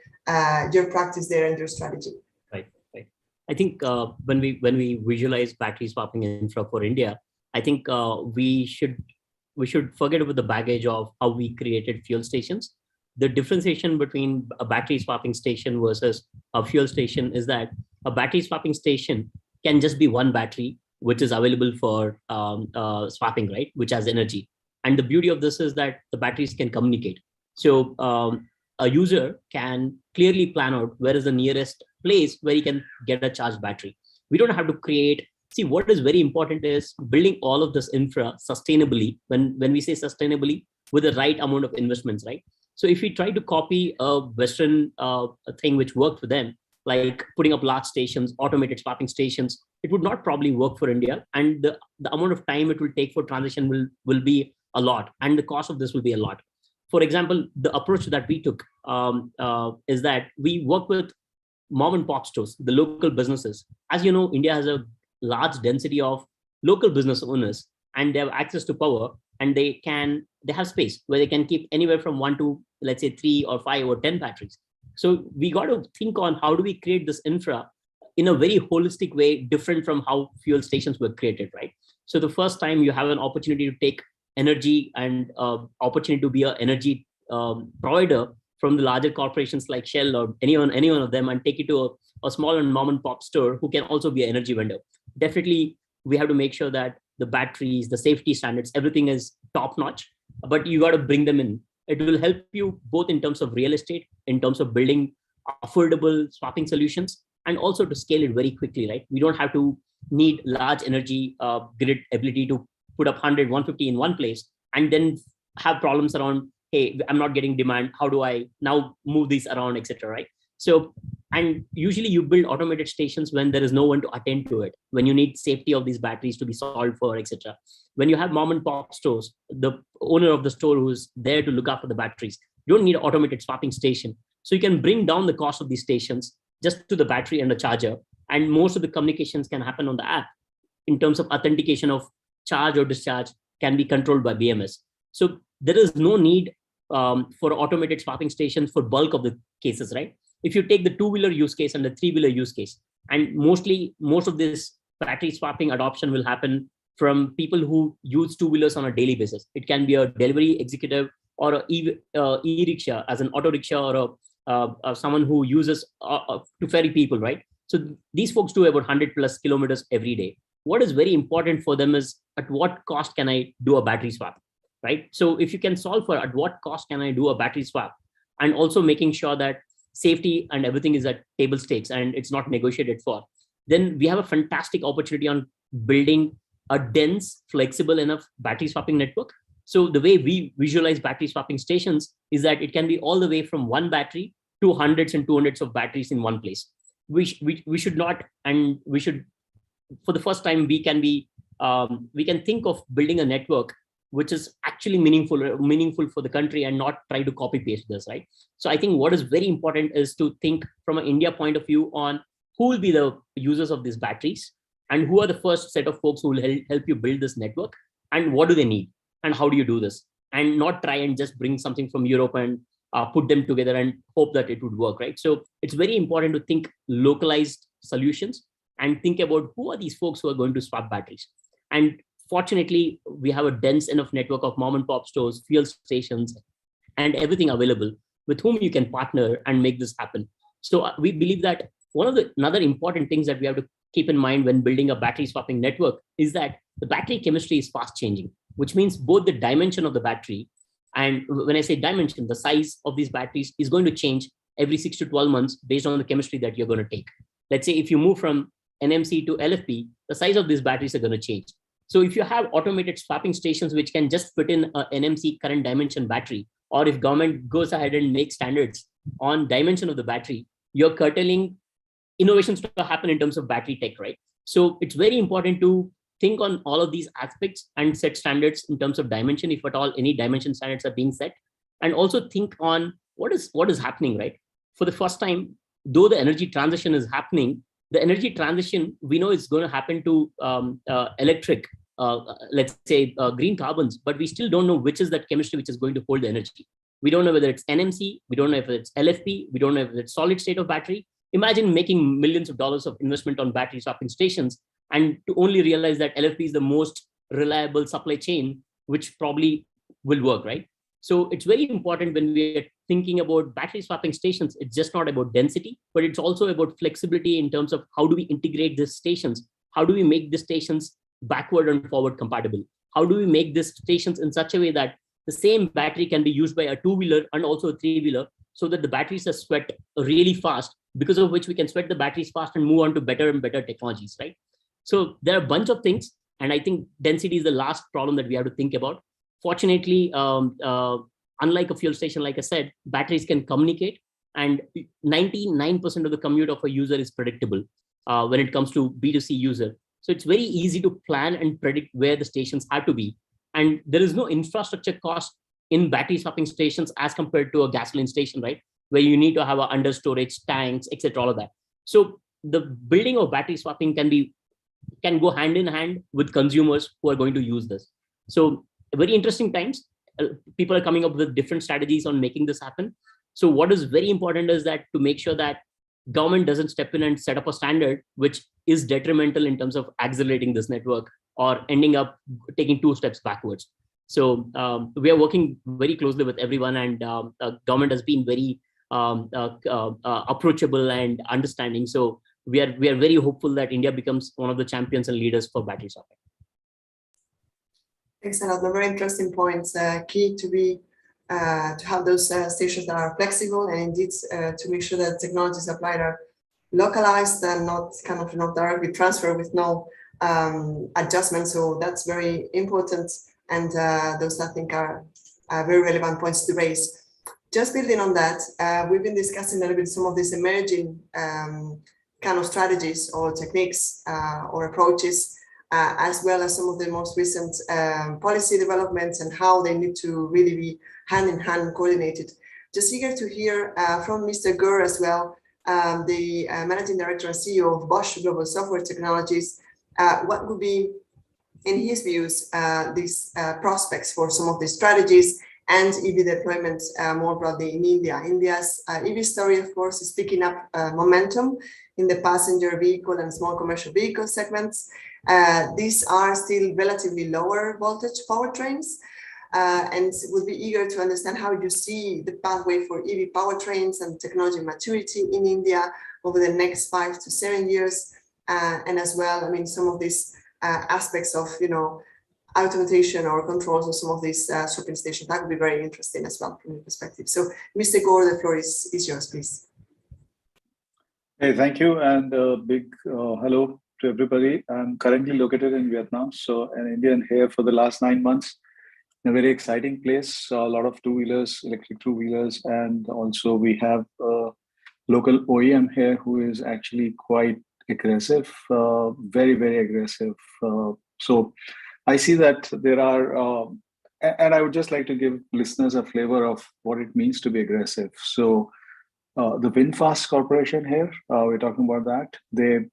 your practice there and your strategy. Right. I think when we visualize battery swapping infra for India, I think we should forget about the baggage of how we created fuel stations. The differentiation between a battery swapping station versus a fuel station is that a battery swapping station can just be one battery, which is available for swapping, right? Which has energy. And the beauty of this is that the batteries can communicate. So a user can clearly plan out where is the nearest place where he can get a charged battery. We don't have to create. See, what is very important is building all of this infra sustainably. When we say sustainably, with the right amount of investments, right? So if we try to copy a Western thing which worked for them, like putting up large stations, automated swapping stations, it would not probably work for India. And the amount of time it will take for transition will be a lot. And the cost of this will be a lot. For example, the approach that we took is that we work with mom and pop stores, the local businesses. As you know, India has a large density of local business owners, and they have access to power, and they have space where they can keep anywhere from 1 to, let's say, 3 or 5 or 10 batteries. So we got to think on how do we create this infra in a very holistic way, different from how fuel stations were created, right? So the first time you have an opportunity to take energy and opportunity to be an energy provider from the larger corporations like Shell or any one of them, and take it to a small and mom and pop store who can also be an energy vendor. Definitely, we have to make sure that the batteries, the safety standards, everything is top notch, but you got to bring them in. It will help you both in terms of real estate, in terms of building affordable swapping solutions, and also to scale it very quickly, right? We don't have to need large energy grid ability to put up 100, 150 in one place and then have problems around, hey, I'm not getting demand. How do I now move these around, etc. right? So, and usually you build automated stations when there is no one to attend to it, when you need safety of these batteries to be solved for, etc. When you have mom and pop stores, the owner of the store who's there to look after the batteries, you don't need an automated swapping station. So you can bring down the cost of these stations just to the battery and the charger. And most of the communications can happen on the app in terms of authentication of charge or discharge can be controlled by BMS. So there is no need for automated swapping stations for bulk of the cases, right? If you take the two-wheeler use case and the three-wheeler use case, and most of this battery swapping adoption will happen from people who use two-wheelers on a daily basis. It can be a delivery executive or a e-rickshaw as an auto rickshaw or someone who uses to ferry people, right? So these folks do about 100 plus kilometers every day. What is very important for them is at what cost can I do a battery swap, right? So if you can solve for at what cost can I do a battery swap, and also making sure that safety and everything is at table stakes and it's not negotiated for, then we have a fantastic opportunity on building a dense, flexible enough battery swapping network. So the way we visualize battery swapping stations is that it can be all the way from one battery to hundreds and 200s of batteries in one place. We should not, and we should, for the first time, we can think of building a network which is actually meaningful for the country and not try to copy paste this, right? So I think what is very important is to think from an India point of view on who will be the users of these batteries and who are the first set of folks who will help you build this network, and what do they need and how do you do this, and not try and just bring something from Europe and put them together and hope that it would work, right? So it's very important to think localized solutions and think about who are these folks who are going to swap batteries. And fortunately, we have a dense enough network of mom and pop stores, fuel stations, and everything available with whom you can partner and make this happen. So we believe that another important things that we have to keep in mind when building a battery swapping network is that the battery chemistry is fast changing, which means both the dimension of the battery, and when I say dimension, the size of these batteries is going to change every 6 to 12 months based on the chemistry that you're going to take. Let's say if you move from NMC to LFP, the size of these batteries are going to change. So if you have automated swapping stations which can just put in an NMC current dimension battery, or if government goes ahead and makes standards on dimension of the battery, you're curtailing innovations to happen in terms of battery tech, right? So it's very important to think on all of these aspects and set standards in terms of dimension, if at all any dimension standards are being set, and also think on what is happening, right? For the first time, though the energy transition is happening, the energy transition, we know it's going to happen to electric, let's say green carbons, but we still don't know which is that chemistry which is going to hold the energy. We don't know whether it's NMC, we don't know if it's LFP, we don't know if it's solid state of battery. imagine making millions of dollars of investment on battery swapping stations and to only realize that LFP is the most reliable supply chain, which probably will work, right? So it's very important when we are thinking about battery swapping stations, it's just not about density, but it's also about flexibility in terms of how do we integrate these stations? How do we make the stations backward and forward compatible? How do we make these stations in such a way that the same battery can be used by a two-wheeler and also a three-wheeler, so that the batteries are sweat really fast, because of which we can sweat the batteries fast and move on to better and better technologies, right? So there are a bunch of things. And I think density is the last problem that we have to think about. Fortunately, unlike a fuel station, like I said, batteries can communicate, and 99% of the commute of a user is predictable when it comes to B2C user. So it's very easy to plan and predict where the stations have to be. And there is no infrastructure cost in battery swapping stations as compared to a gasoline station, right? Where you need to have a under storage tanks, etc., all of that. So the building of battery swapping can go hand in hand with consumers who are going to use this. So very interesting times. People are coming up with different strategies on making this happen. So what is very important is that to make sure that government doesn't step in and set up a standard which is detrimental in terms of accelerating this network or ending up taking 2 steps backwards. So we are working very closely with everyone, and government has been very approachable and understanding. So we are very hopeful that India becomes one of the champions and leaders for battery swapping. Excellent, very interesting points. Key to have those stations that are flexible, and indeed to make sure that technologies applied are localized and not directly transferred with no adjustments. So that's very important, and those I think are very relevant points to raise. Just building on that, we've been discussing a little bit some of these emerging kind of strategies or techniques or approaches, as well as some of the most recent policy developments and how they need to really be hand in hand coordinated. Just eager to hear from Mr. Gur as well, the Managing Director and CEO of Bosch Global Software Technologies. What would be, in his views, these prospects for some of these strategies and EV deployment more broadly in India. India's EV story, of course, is picking up momentum in the passenger vehicle and small commercial vehicle segments. These are still relatively lower voltage powertrains, and would be eager to understand how you see the pathway for EV powertrains and technology maturity in India over the next 5 to 7 years. And as well, I mean, some of these aspects of, automation or controls of some of these swapping stations, that would be very interesting as well from your perspective. So, Mr. Gore, the floor is yours, please. Hey, thank you, and a big hello to everybody. I'm currently located in Vietnam, so an Indian here for the last 9 months. A very exciting place, a lot of two-wheelers, electric two-wheelers, and also we have a local OEM here who is actually quite aggressive, very, very aggressive. So I see that there are, and I would just like to give listeners a flavor of what it means to be aggressive. So the VinFast Corporation here, we're talking about that. They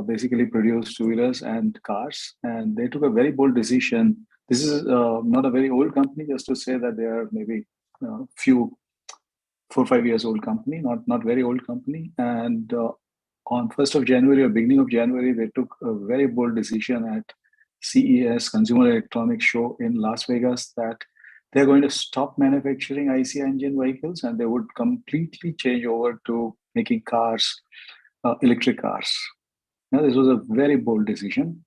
basically produce two-wheelers and cars, and they took a very bold decision. This is not a very old company, just to say that they are maybe few 4 or 5 years old company, not very old company. And on 1st of January or beginning of January, they took a very bold decision at CES, Consumer Electronics Show in Las Vegas, that they're going to stop manufacturing IC engine vehicles and they would completely change over to making cars, electric cars. Now, this was a very bold decision.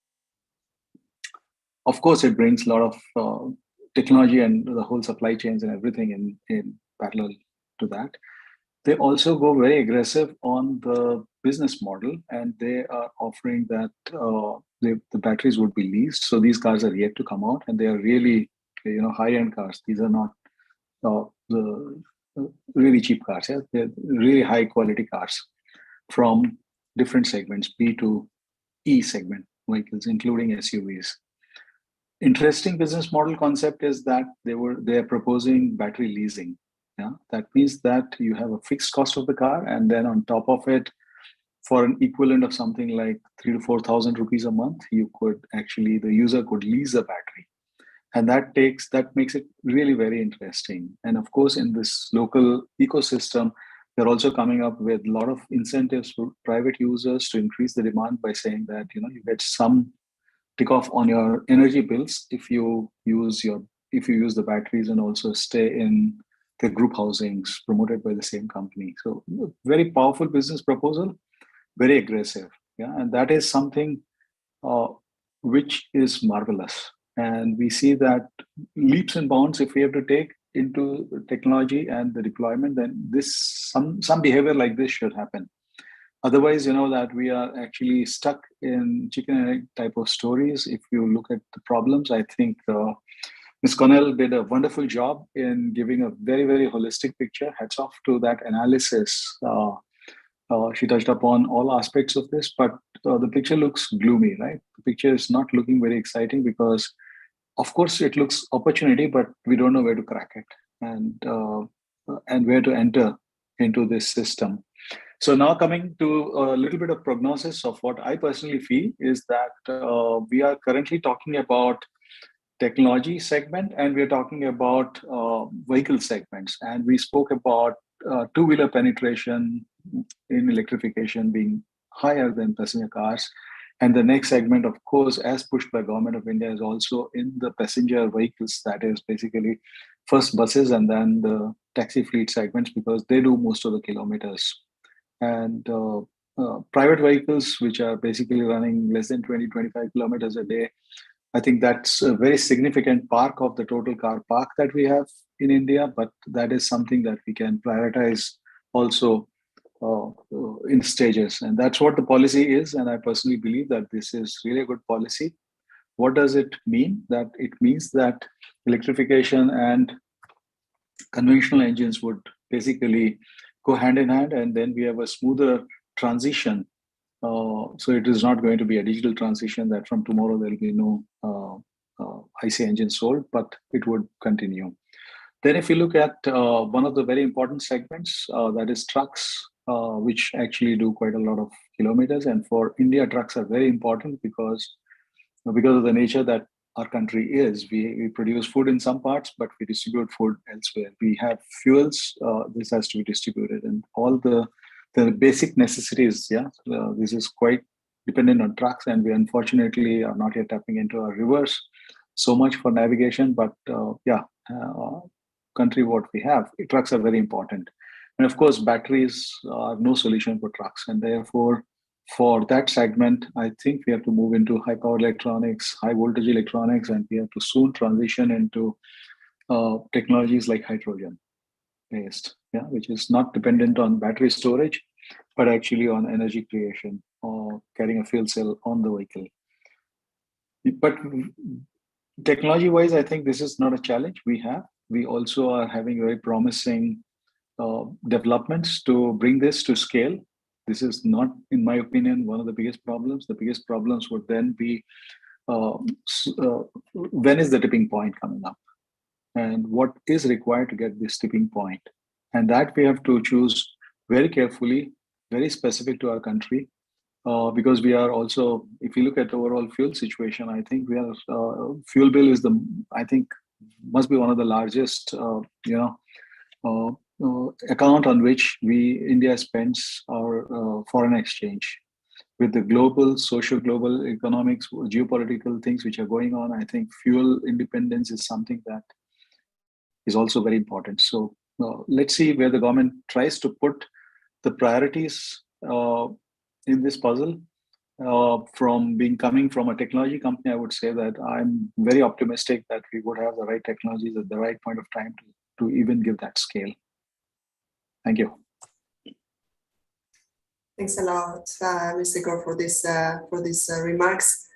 Of course, it brings a lot of technology and the whole supply chains and everything in parallel to that. They also go very aggressive on the business model, and they are offering that the batteries would be leased. So these cars are yet to come out, and they are really, high-end cars. These are not the really cheap cars. Yeah? They're really high-quality cars from different segments, B to E segment vehicles, including SUVs. Interesting business model concept is that they are proposing battery leasing. Yeah, that means that you have a fixed cost of the car, and then on top of it, for an equivalent of something like 3,000 to 4,000 rupees a month, you could actually, the user could lease a battery, and that makes it really very interesting. And of course, in this local ecosystem, They're also coming up with a lot of incentives for private users to increase the demand by saying that, you get some tick off on your energy bills if you use the batteries and also stay in the group housings promoted by the same company. So very powerful business proposal, very aggressive. Yeah, and that is something which is marvelous. And we see that leaps and bounds, if we have to take into technology and the deployment, then some behavior like this should happen. Otherwise, that we are actually stuck in chicken and egg type of stories. If you look at the problems, I think Ms. Connell did a wonderful job in giving a very, very holistic picture. Hats off to that analysis. She touched upon all aspects of this, but the picture looks gloomy, right? The picture is not looking very exciting because, of course, it looks opportunity, but we don't know where to crack it and where to enter into this system. So now coming to a little bit of prognosis of what I personally feel is that we are currently talking about technology segment and we're talking about vehicle segments. And we spoke about two-wheeler penetration in electrification being higher than passenger cars. And the next segment, of course, as pushed by Government of India, is also in the passenger vehicles, that is basically first buses and then the taxi fleet segments, because they do most of the kilometers. And private vehicles, which are basically running less than 20-25 kilometers a day, I think that's a very significant part of the total car park that we have in India, but that is something that we can prioritize also in stages. And that's what the policy is. And I personally believe that this is really a good policy. What does it mean? That it means that electrification and conventional engines would basically go hand in hand, and then we have a smoother transition. So it is not going to be a digital transition that from tomorrow there will be no IC engine sold, but it would continue. Then if you look at one of the very important segments, that is trucks, which actually do quite a lot of kilometers. And for India, trucks are very important because of the nature that our country is. We produce food in some parts, but we distribute food elsewhere. We have fuels, this has to be distributed, and all the basic necessities, this is quite dependent on trucks, and we unfortunately are not yet tapping into our rivers so much for navigation, but country what we have, trucks are very important. And of course, batteries are no solution for trucks, and therefore, for that segment, I think we have to move into high power electronics, high voltage electronics, and we have to soon transition into technologies like hydrogen based, which is not dependent on battery storage, but actually on energy creation or carrying a fuel cell on the vehicle. But technology wise, I think this is not a challenge we have. We also are having very promising developments to bring this to scale. This is not, in my opinion, one of the biggest problems. The biggest problems would then be when is the tipping point coming up? And what is required to get this tipping point? And that we have to choose very carefully, very specific to our country, because we are also, if you look at the overall fuel situation, I think we are, fuel bill is must be one of the largest, account on which India spends our foreign exchange. With the global, global economics, geopolitical things which are going on, I think fuel independence is something that is also very important. So let's see where the government tries to put the priorities in this puzzle. Coming from a technology company, I would say that I'm very optimistic that we would have the right technologies at the right point of time to even give that scale. Thank you. Thanks a lot, Mr. Gore, for these remarks.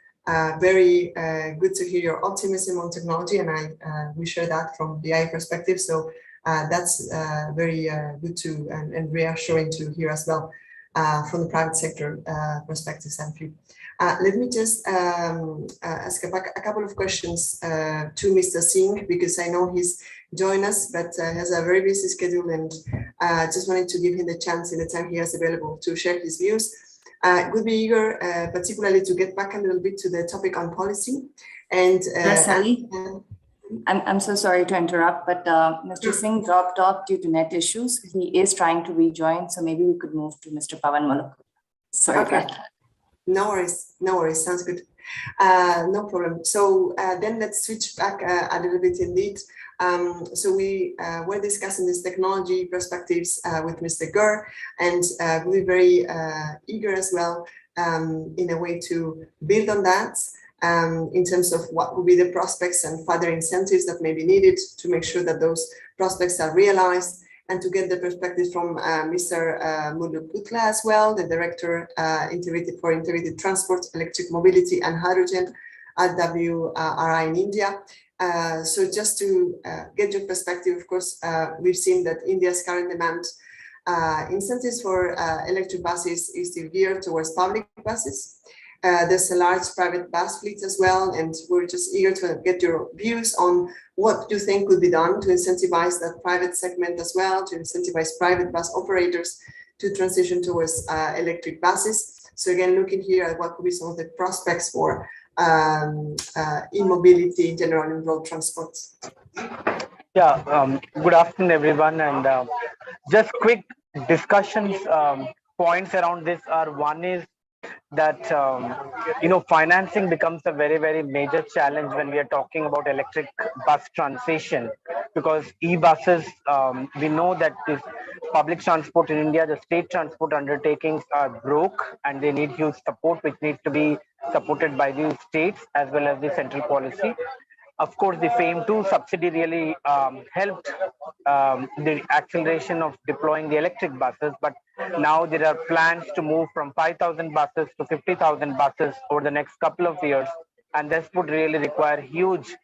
Very good to hear your optimism on technology, and we share that from the IEA perspective. So that's very good to and reassuring to hear as well from the private sector perspective. Thank you. Let me just ask a couple of questions to Mr. Singh, because I know he's joined us, but has a very busy schedule, and just wanted to give him the chance in the time he has available to share his views. Would be eager, particularly to get back a little bit to the topic on policy. And Sally? I'm so sorry to interrupt, but Mr. Singh dropped off due to net issues. He is trying to rejoin, so maybe we could move to Mr. Pavan Malak. Sorry Okay. about that. No worries, sounds good. No problem. So then let's switch back a little bit indeed. So we were discussing these technology perspectives with Mr. Gur, and we're very eager as well in a way to build on that in terms of what will be the prospects and further incentives that may be needed to make sure that those prospects are realized, and to get the perspective from Mr. Mulu Putla as well, the Director for Integrated Transport, Electric Mobility and Hydrogen at WRI in India. So just to get your perspective, of course, we've seen that India's current demand incentives for electric buses is still geared towards public buses. There's a large private bus fleet as well, and we're just eager to get your views on what you think could be done to incentivize that private segment as well, to incentivize private bus operators to transition towards electric buses. So again, looking here at what could be some of the prospects for e-mobility in general in road transport. Yeah, good afternoon, everyone. And just quick discussions points around this are, one is that financing becomes a very, very major challenge when we are talking about electric bus transition, because e-buses, we know that this public transport in India, the state transport undertakings are broke, and they need huge support, which needs to be supported by the states as well as the central policy. Of course, the FAME2 subsidy really helped the acceleration of deploying the electric buses, but now there are plans to move from 5,000 buses to 50,000 buses over the next couple of years, and this would really require huge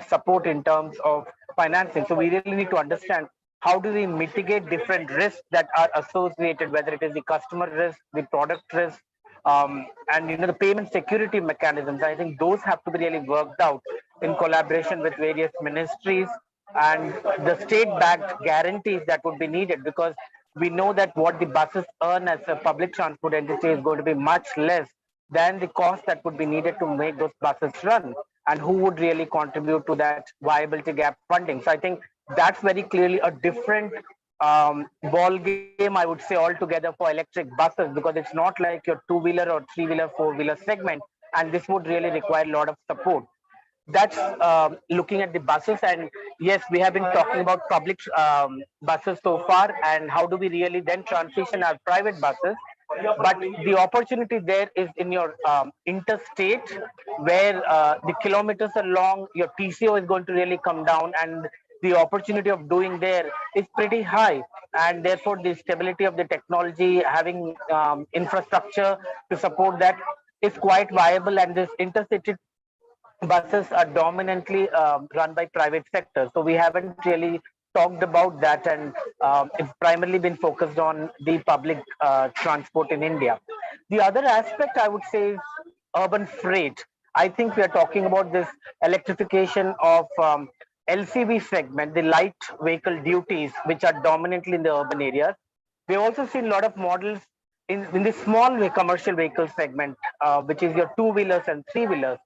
support in terms of financing. So we really need to understand how do we mitigate different risks that are associated, whether it is the customer risk, the product risk, and the payment security mechanisms. I think those have to be really worked out in collaboration with various ministries, and the state-backed guarantees that would be needed, because we know that what the buses earn as a public transport entity is going to be much less than the cost that would be needed to make those buses run, and who would really contribute to that viability gap funding. So I think that's very clearly a different ball game, I would say, altogether for electric buses, because it's not like your two-wheeler or three-wheeler, four-wheeler segment, and this would really require a lot of support. That's looking at the buses. And yes, we have been talking about public buses so far, and how do we really then transition our private buses. But the opportunity there is in your interstate, where the kilometers are long, your TCO is going to really come down, and the opportunity of doing there is pretty high, and therefore the stability of the technology, having infrastructure to support that, is quite viable. And this intercity buses are dominantly run by private sector, so we haven't really talked about that, and it's primarily been focused on the public transport in India. The other aspect, I would say, is urban freight. I think we are talking about this electrification of LCV segment, the light vehicle duties, which are dominantly in the urban areas. We've also seen a lot of models in the small commercial vehicle segment, which is your two-wheelers and three-wheelers.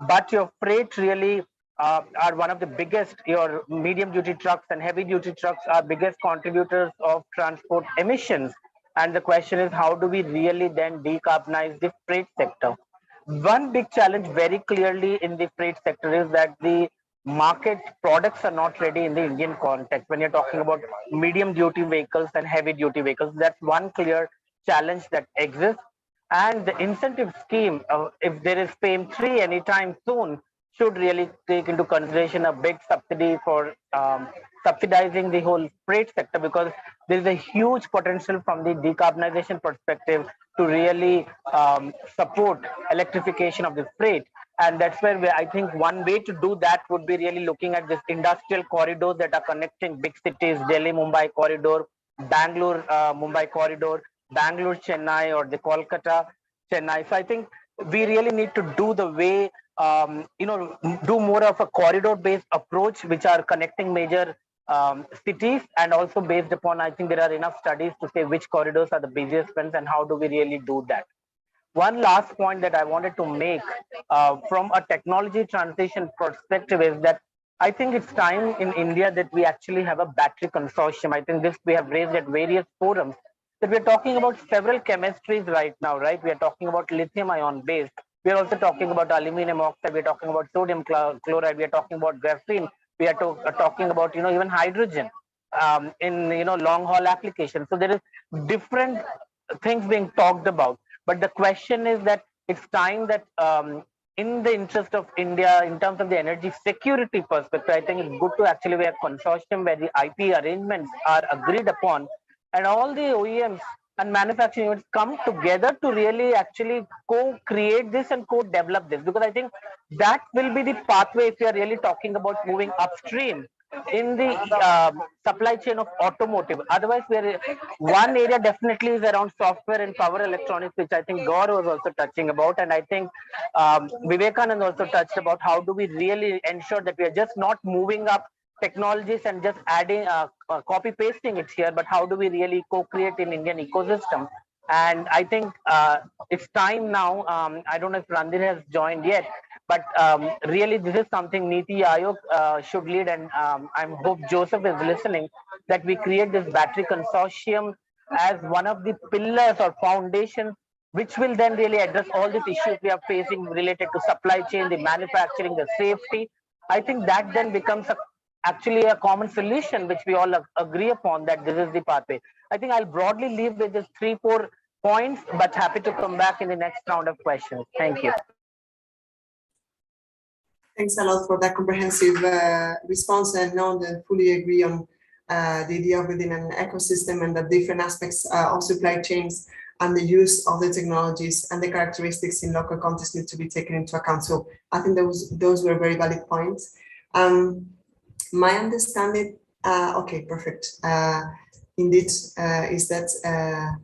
But your freight really are one of the biggest. Your medium duty trucks and heavy duty trucks are biggest contributors of transport emissions. And the question is, how do we really then decarbonize the freight sector? One big challenge very clearly in the freight sector is that the market products are not ready in the Indian context. When you're talking about medium duty vehicles and heavy duty vehicles, that's one clear challenge that exists. And the incentive scheme, if there is FAME3 anytime soon, should really take into consideration a big subsidy for subsidizing the whole freight sector, because there is a huge potential from the decarbonization perspective to really support electrification of the freight. And that's where I think one way to do that would be really looking at this industrial corridors that are connecting big cities, Delhi, Mumbai corridor, Bangalore, Mumbai corridor, Bangalore, Chennai, or the Kolkata, Chennai. So I think we really need to do the way, do more of a corridor-based approach, which are connecting major cities, and also based upon, I think there are enough studies to say which corridors are the busiest ones and how do we really do that. One last point that I wanted to make from a technology transition perspective is that I think it's time in India that we actually have a battery consortium. I think this we have raised at various forums, that we're talking about several chemistries right now, right? We are talking about lithium ion based. We are also talking about aluminum oxide. We're talking about sodium chloride. We are talking about graphene. We are talking about, even hydrogen in, long haul applications. So there is different things being talked about. But the question is that it's time that in the interest of India, in terms of the energy security perspective, I think it's good to actually have a consortium where the IP arrangements are agreed upon, and all the OEMs and manufacturing units come together to really actually co-create this and co-develop this. Because I think that will be the pathway if we are really talking about moving upstream in the supply chain of automotive. Otherwise, one area definitely is around software and power electronics, which I think Gaur was also touching about, and I think Vivekanand also touched about how do we really ensure that we are just not moving up technologies and just adding copy pasting it here, but how do we really co-create in Indian ecosystem? And I think it's time now. I don't know if Randir has joined yet, but really this is something NITI Aayog should lead, and I hope Joseph is listening, that we create this battery consortium as one of the pillars or foundations which will then really address all these issues we are facing related to supply chain, the manufacturing, the safety. I think that then becomes actually a common solution which we all agree upon, that this is the pathway. I think I'll broadly leave with just 3-4 points, but happy to come back in the next round of questions. Thank you. Thanks a lot for that comprehensive response, and know and fully agree on the idea of within an ecosystem and the different aspects of supply chains and the use of the technologies and the characteristics in local context need to be taken into account. So I think those were very valid points. My understanding, okay, perfect. Indeed, is that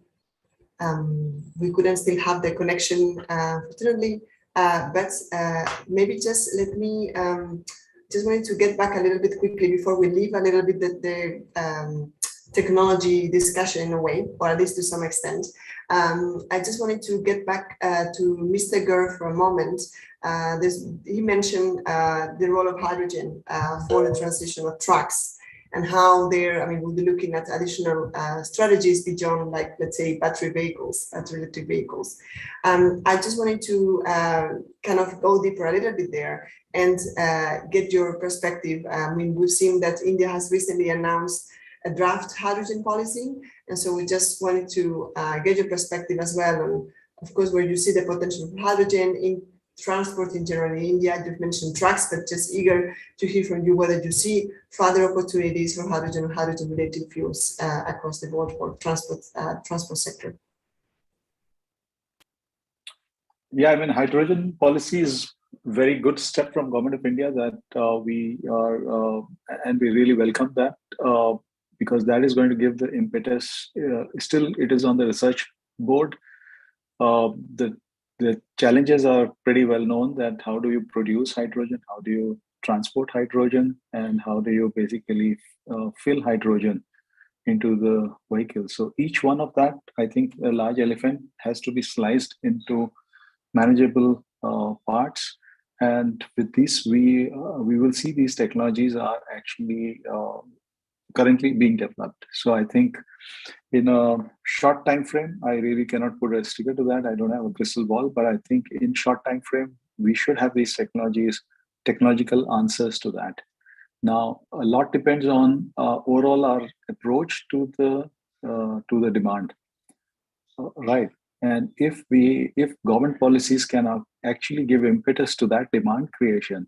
we couldn't still have the connection, fortunately, but maybe just let me just wanted to get back a little bit quickly before we leave a little bit the technology discussion in a way, or at least to some extent. I just wanted to get back to Mr. Gur for a moment. He mentioned the role of hydrogen for the transition of trucks, and how we'll be looking at additional strategies beyond, like, let's say, battery electric vehicles. I just wanted to kind of go deeper a little bit there and get your perspective. I mean, we've seen that India has recently announced a draft hydrogen policy, and so we just wanted to get your perspective as well, and of course where you see the potential of hydrogen in transport in general in India. You've mentioned trucks, but just eager to hear from you whether you see further opportunities for hydrogen or hydrogen-related fuels across the board for transport sector. Yeah, I mean, hydrogen policy is very good step from Government of India that we are, and we really welcome that, because that is going to give the impetus. Still, it is on the research board. The challenges are pretty well known, that how do you produce hydrogen, how do you transport hydrogen, and how do you basically fill hydrogen into the vehicle. So each one of that, I think a large elephant has to be sliced into manageable parts. And with this, we will see these technologies are actually currently being developed. So I think in a short time frame, I really cannot put a sticker to that. I don't have a crystal ball, but I think in short time frame, we should have these technological answers to that. Now, a lot depends on overall our approach to the demand, right? And if government policies can actually give impetus to that demand creation,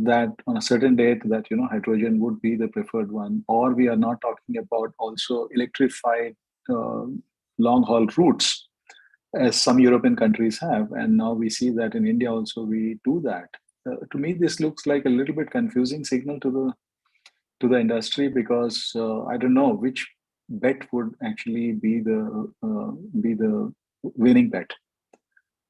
that on a certain date that hydrogen would be the preferred one, or we are not talking about also electrified long haul routes, as some European countries have, and now we see that in India also we do that. To me, this looks like a little bit confusing signal to the industry, because I don't know which bet would actually be the winning bet.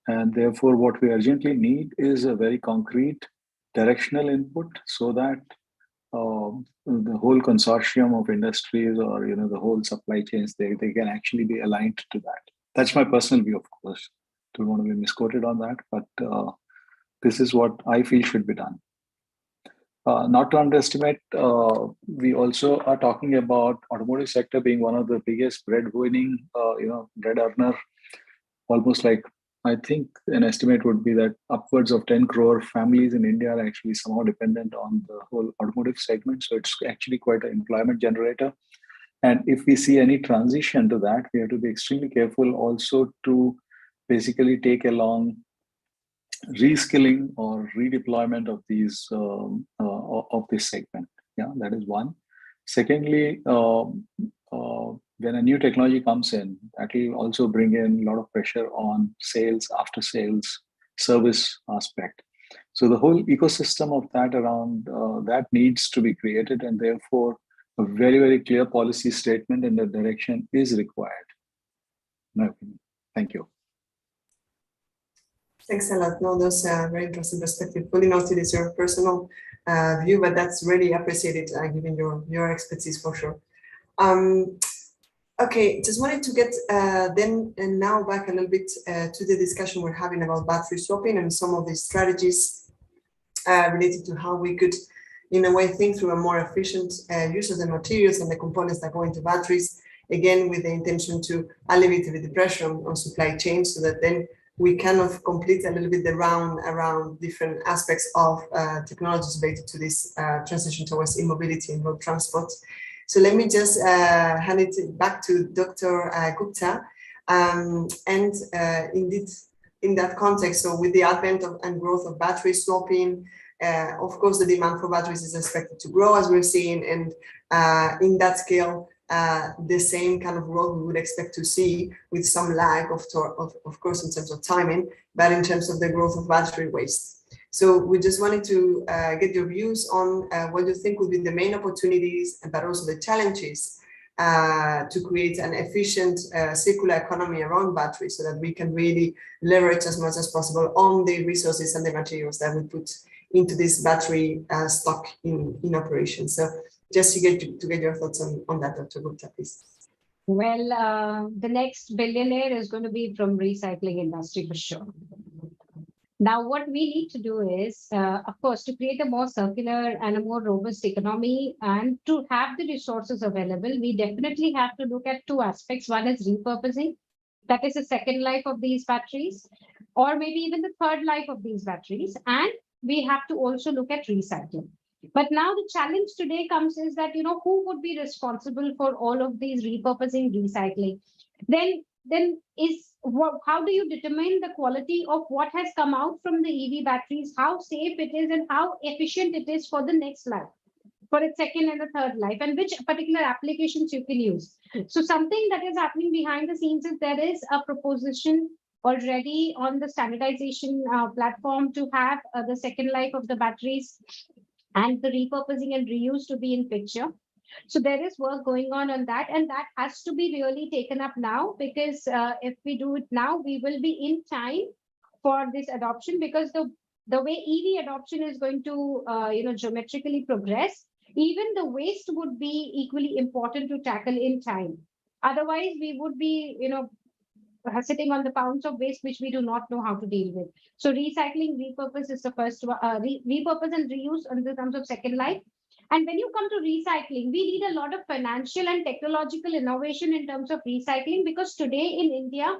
And therefore, what we urgently need is a very concrete directional input, so that the whole consortium of industries, or the whole supply chains, they can actually be aligned to that. That's my personal view, of course. Don't want to be misquoted on that, but this is what I feel should be done. Not to underestimate, we also are talking about automotive sector being one of the biggest bread earner. Almost like, I think an estimate would be that upwards of 10 crore families in India are actually somehow dependent on the whole automotive segment. So it's actually quite an employment generator. And if we see any transition to that, we have to be extremely careful also to basically take along reskilling or redeployment of these of this segment. Yeah, that is one. Secondly, when a new technology comes in, that will also bring in a lot of pressure on sales, after sales, service aspect. So the whole ecosystem of that around that needs to be created, and therefore a very, very clear policy statement in that direction is required, in my opinion. Thank you. Thanks a lot. No, those are very interesting perspective. Fully noted is your personal view, but that's really appreciated given your expertise for sure. Okay, just wanted to get then and now back a little bit to the discussion we're having about battery swapping and some of the strategies related to how we could, in a way, think through a more efficient use of the materials and the components that go into batteries, again, with the intention to alleviate the pressure on supply chain so that then we kind of complete a little bit the round around different aspects of technologies related to this transition towards e-mobility and road transport. So let me just hand it back to Dr. Gupta. Indeed, in that context, so with the advent of and growth of battery swapping, of course, the demand for batteries is expected to grow, as we're seeing, and in that scale, the same kind of growth we would expect to see with some lag, of course, in terms of timing, but in terms of the growth of battery waste. So we just wanted to get your views on what you think would be the main opportunities, but also the challenges to create an efficient circular economy around batteries so that we can really leverage as much as possible on the resources and the materials that we put into this battery stock in operation. So just to get your thoughts on that, Dr. Gupta, please. Well, the next billionaire is going to be from recycling industry for sure. Now, what we need to do is, of course, to create a more circular and a more robust economy and to have the resources available, we definitely have to look at two aspects. One is repurposing, that is the second life of these batteries, or maybe even the third life of these batteries. And we have to also look at recycling. But now the challenge today comes is that, who would be responsible for all of these repurposing, recycling? Then how do you determine the quality of what has come out from the EV batteries, how safe it is and how efficient it is for the next life, for its second and the third life, and which particular applications you can use? So something that is happening behind the scenes is there is a proposition already on the standardization platform to have the second life of the batteries and the repurposing and reuse to be in picture. So there is work going on that, and that has to be really taken up now, because if we do it now, we will be in time for this adoption, because the way EV adoption is going to geometrically progress, even the waste would be equally important to tackle in time. Otherwise, we would be sitting on the pounds of waste which we do not know how to deal with. So recycling, repurpose is the first one. Repurpose and reuse in the terms of second life. And when you come to recycling, we need a lot of financial and technological innovation in terms of recycling, because today in India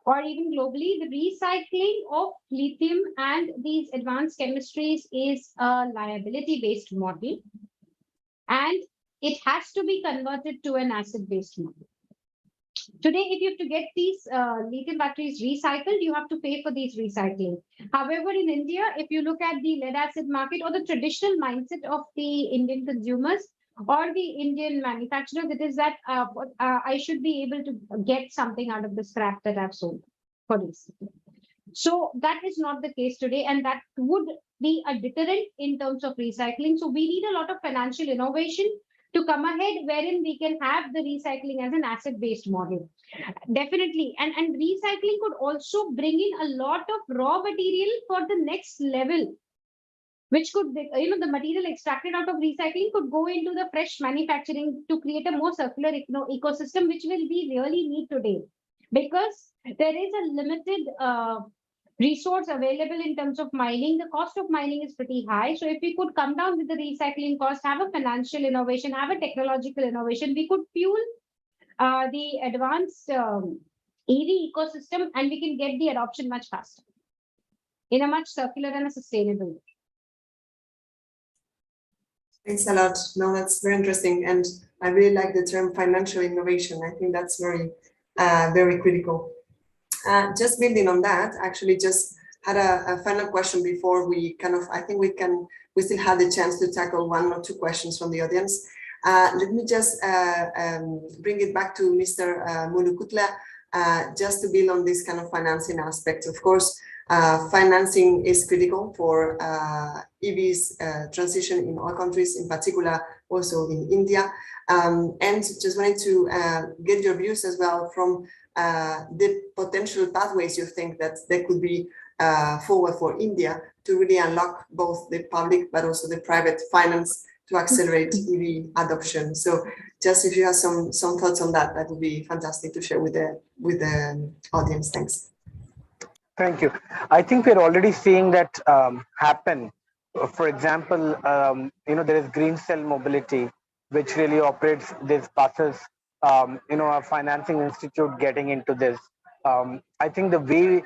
or even globally, the recycling of lithium and these advanced chemistries is a liability-based model, and it has to be converted to an asset-based model. Today, if you have to get these lithium batteries recycled, you have to pay for these recycling. However, in India, if you look at the lead acid market or the traditional mindset of the Indian consumers or the Indian manufacturers, it is that I should be able to get something out of the scrap that I've sold for recycling. So that is not the case today, and that would be a deterrent in terms of recycling. So we need a lot of financial innovation to come ahead, wherein we can have the recycling as an asset-based model. Definitely. And recycling could also bring in a lot of raw material for the next level, which could, the material extracted out of recycling could go into the fresh manufacturing to create a more circular ecosystem, which will be really need today. Because there is a limited resource available in terms of mining. The cost of mining is pretty high. So if we could come down with the recycling cost, have a financial innovation, have a technological innovation, we could fuel the advanced EV ecosystem, and we can get the adoption much faster in a much circular and a sustainable way. Thanks a lot. No, that's very interesting. And I really like the term financial innovation. I think that's very critical. Just building on that, actually just had a final question before we I think we still have the chance to tackle 1 or 2 questions from the audience. Let me just bring it back to Mr. Mulukutla, just to build on this kind of financing aspect. Of course, financing is critical for EVs transition in all countries, in particular also in India. And just wanted to get your views as well from the potential pathways you think that there could be forward for India to really unlock both the public but also the private finance to accelerate EV adoption. So just if you have some thoughts on that, that would be fantastic to share with the audience. Thanks. Thank you. I think we're already seeing that happen. For example, there is Green Cell Mobility, which really operates these buses. A financing institute getting into this. I think the way,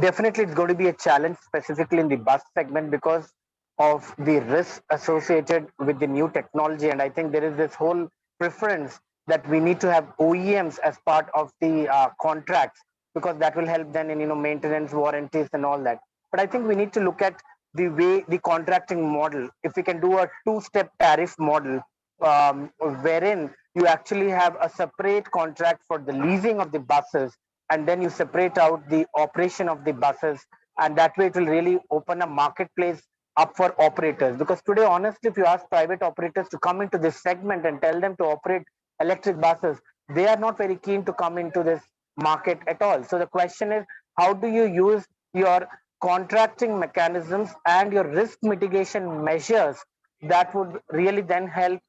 definitely it's going to be a challenge specifically in the bus segment because of the risk associated with the new technology. And I think there is this whole preference that we need to have OEMs as part of the contracts, because that will help then in maintenance, warranties and all that. But I think we need to look at the way the contracting model. If we can do a 2-step tariff model, wherein you actually have a separate contract for the leasing of the buses, and then you separate out the operation of the buses, and that way it will really open a marketplace up for operators. Because today, honestly, if you ask private operators to come into this segment and tell them to operate electric buses, they are not very keen to come into this market at all. So the question is, how do you use your contracting mechanisms and your risk mitigation measures that would really then help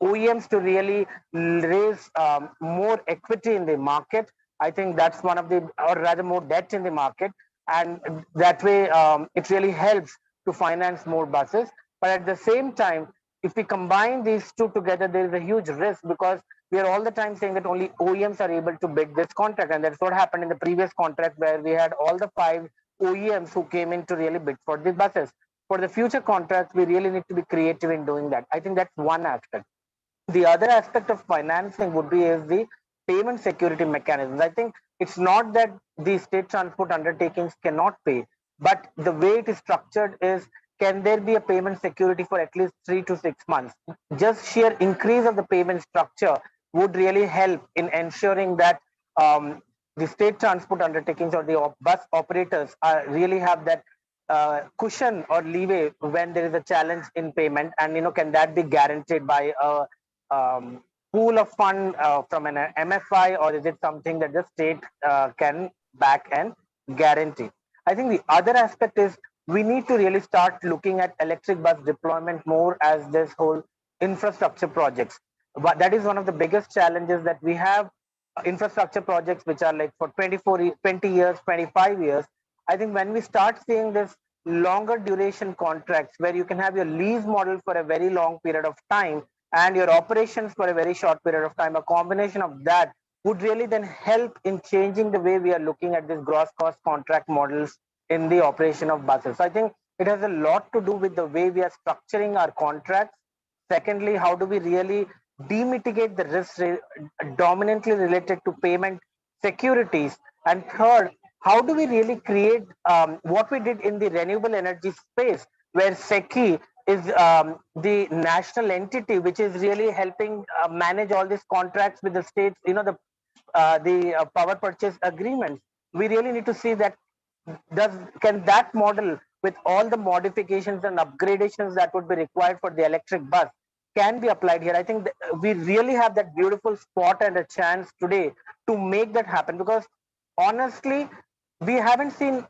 OEMs to really raise more equity in the market? I think that's one of the, or rather more debt in the market, and that way it really helps to finance more buses. But at the same time, if we combine these two together, there is a huge risk, because we are all the time saying that only OEMs are able to bid this contract, and that's what happened in the previous contract, where we had all the 5 OEMs who came in to really bid for the buses. For the future contracts, we really need to be creative in doing that. I think that's one aspect. The other aspect of financing would be is the payment security mechanisms. I think it's not that the state transport undertakings cannot pay, but the way it is structured is, can there be a payment security for at least 3 to 6 months? Just sheer increase of the payment structure would really help in ensuring that the state transport undertakings or the bus operators really have that cushion or leeway when there is a challenge in payment, and can that be guaranteed by a pool of fund from an MFI, or is it something that the state can back and guarantee? I think the other aspect is, we need to really start looking at electric bus deployment more as this whole infrastructure projects. But that is one of the biggest challenges that we have. Infrastructure projects which are like for 20 years, 25 years. I think when we start seeing this longer duration contracts, where you can have your lease model for a very long period of time and your operations for a very short period of time, a combination of that would really then help in changing the way we are looking at this gross cost contract models in the operation of buses. So I think it has a lot to do with the way we are structuring our contracts. Secondly, how do we really demitigate the risks dominantly related to payment securities? And third, how do we really create what we did in the renewable energy space, where SECI is the national entity which is really helping manage all these contracts with the states, the power purchase agreements. We really need to see that can that model, with all the modifications and upgradations that would be required for the electric bus, can be applied here. I think we really have that beautiful spot and a chance today to make that happen, because honestly, we haven't seen,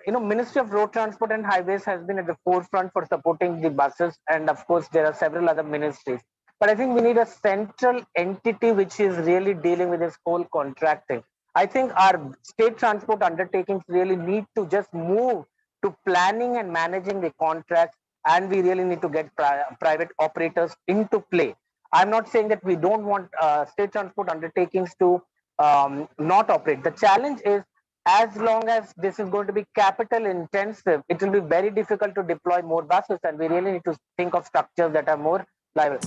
Ministry of Road Transport and Highways has been at the forefront for supporting the buses, and of course there are several other ministries. But I think we need a central entity which is really dealing with this whole contracting. I think our state transport undertakings really need to just move to planning and managing the contracts, and we really need to get private operators into play. I'm not saying that we don't want state transport undertakings to not operate. The challenge is, as long as this is going to be capital intensive, it will be very difficult to deploy more buses, and we really need to think of structures that are more liable.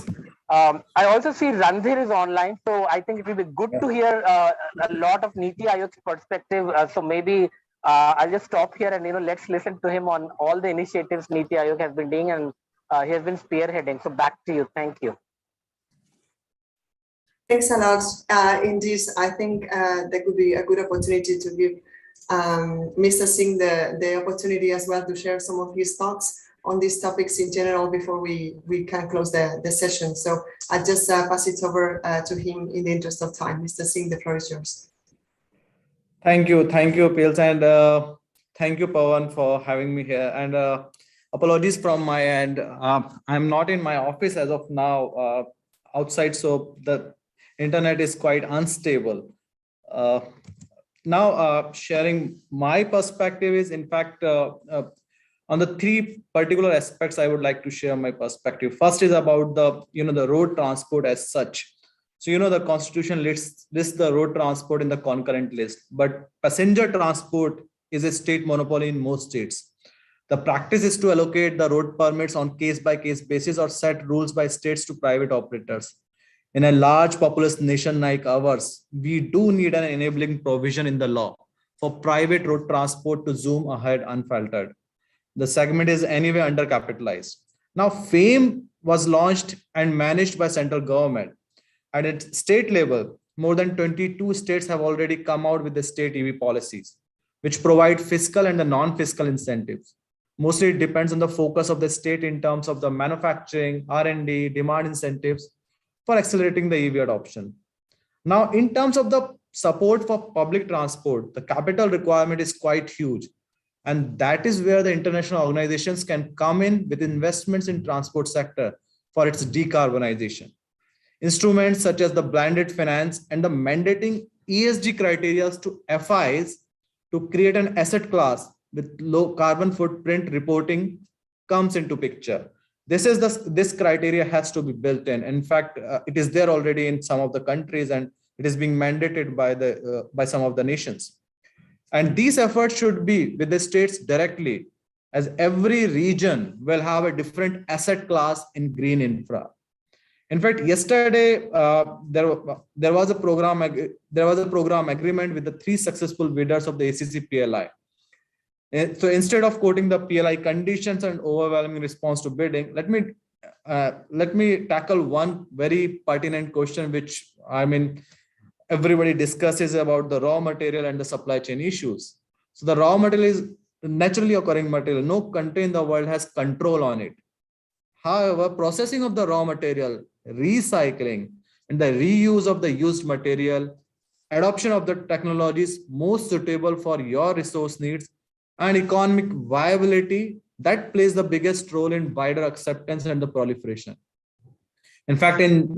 I also see Randhir is online, so I think it will be good to hear a lot of NITI Aayog's perspective. So maybe I'll just stop here and let's listen to him on all the initiatives NITI Aayog has been doing, and he has been spearheading. So back to you. Thank you. Thanks a lot. Indeed, I think that could be a good opportunity to give Mr. Singh the opportunity as well to share some of his thoughts on these topics in general before we can close the session. So I'll just pass it over to him in the interest of time. Mr. Singh, the floor is yours. Thank you, Pils, and thank you, Pawan, for having me here. And apologies from my end. I'm not in my office as of now, outside, so the internet is quite unstable. Now, sharing my perspective is, in fact, on the three particular aspects I would like to share my perspective. First is about the road transport as such. So, the Constitution lists the road transport in the concurrent list, but passenger transport is a state monopoly in most states. The practice is to allocate the road permits on case-by-case basis or set rules by states to private operators. In a large populous nation like ours, we do need an enabling provision in the law for private road transport to zoom ahead unfiltered. The segment is anyway undercapitalized. Now, FAME was launched and managed by central government. And at state level, more than 22 states have already come out with the state EV policies, which provide fiscal and the non-fiscal incentives. Mostly it depends on the focus of the state in terms of the manufacturing, R&D, demand incentives for accelerating the EV adoption. Now, in terms of the support for public transport, the capital requirement is quite huge. And that is where the international organizations can come in with investments in transport sector for its decarbonization. Instruments such as the blended finance and the mandating ESG criteria to FIs to create an asset class with low carbon footprint reporting comes into picture. This criteria has to be built in. In fact, it is there already in some of the countries, and it is being mandated by some of the nations. And these efforts should be with the states directly, as every region will have a different asset class in green infra. In fact, yesterday there was a program agreement with the 3 successful bidders of the ACC PLI. So instead of quoting the PLI conditions and overwhelming response to bidding, let me tackle one very pertinent question, which everybody discusses about the raw material and the supply chain issues. So the raw material is naturally occurring material. No country in the world has control on it. However, processing of the raw material, recycling, and the reuse of the used material, adoption of the technologies most suitable for your resource needs, and economic viability, that plays the biggest role in wider acceptance and the proliferation. In fact, in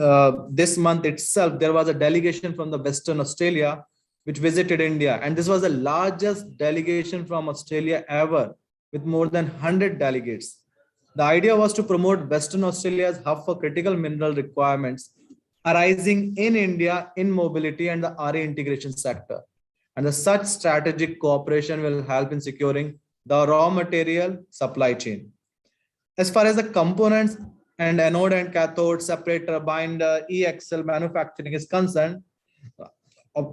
this month itself, there was a delegation from the Western Australia which visited India. And this was the largest delegation from Australia ever, with more than 100 delegates. The idea was to promote Western Australia's hub for critical mineral requirements arising in India in mobility and the RA integration sector. And such strategic cooperation will help in securing the raw material supply chain. As far as the components and anode and cathode, separator, binder, e-axle manufacturing is concerned,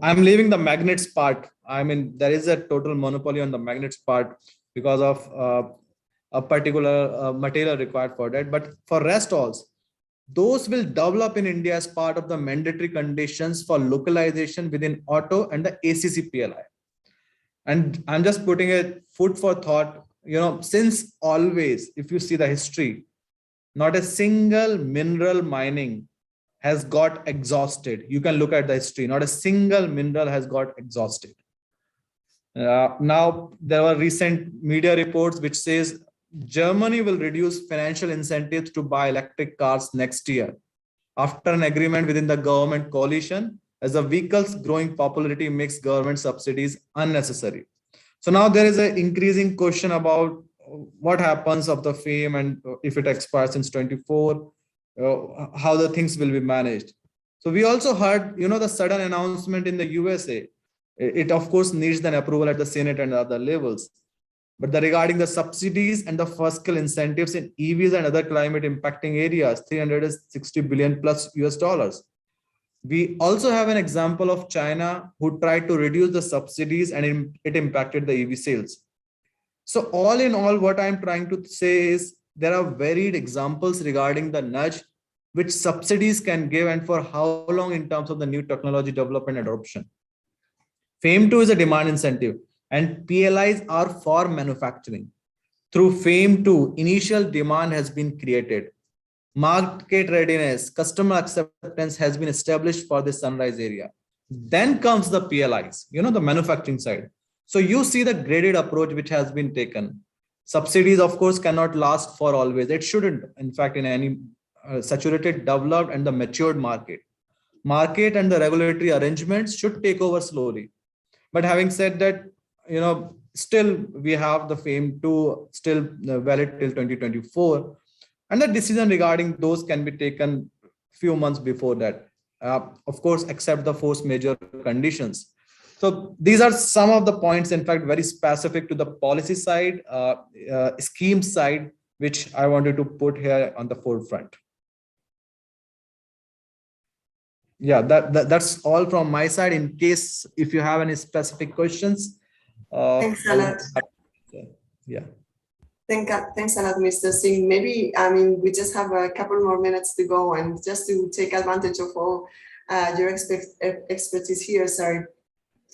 I'm leaving the magnets part. There is a total monopoly on the magnets part because of a particular material required for that. But for rest also, those will develop in India as part of the mandatory conditions for localization within auto and the ACC PLI. And I'm just putting a food for thought, since always, if you see the history, not a single mineral mining has got exhausted. You can look at the history. Not a single mineral has got exhausted. Now, there were recent media reports which says Germany will reduce financial incentives to buy electric cars next year after an agreement within the government coalition as the vehicle's growing popularity makes government subsidies unnecessary. So now there is an increasing question about what happens of the FAME and if it expires in 24, how the things will be managed. So we also heard, the sudden announcement in the USA. It of course needs an approval at the Senate and other levels. But regarding the subsidies and the fiscal incentives in EVs and other climate impacting areas, 360 billion plus US dollars. We also have an example of China who tried to reduce the subsidies and it impacted the EV sales. So all in all, what I'm trying to say is there are varied examples regarding the nudge which subsidies can give and for how long in terms of the new technology development and adoption. FAME 2 is a demand incentive and PLIs are for manufacturing. Through FAME 2, initial demand has been created. Market readiness, customer acceptance has been established for the sunrise area. Then comes the PLIs, the manufacturing side. So you see the graded approach which has been taken. Subsidies, of course, cannot last for always. It shouldn't, in fact, in any saturated, developed, and the matured market. Market and the regulatory arrangements should take over slowly. But having said that, still we have the FAME 2 still valid till 2024. And the decision regarding those can be taken few months before that. Of course, except the force majeure conditions. So these are some of the points, in fact, very specific to the policy side, scheme side, which I wanted to put here on the forefront. Yeah, that's all from my side. In case if you have any specific questions. Thanks a lot. Yeah. Thanks a lot, Mr. Singh. Maybe, we just have a couple more minutes to go, and just to take advantage of all your expertise here, sorry,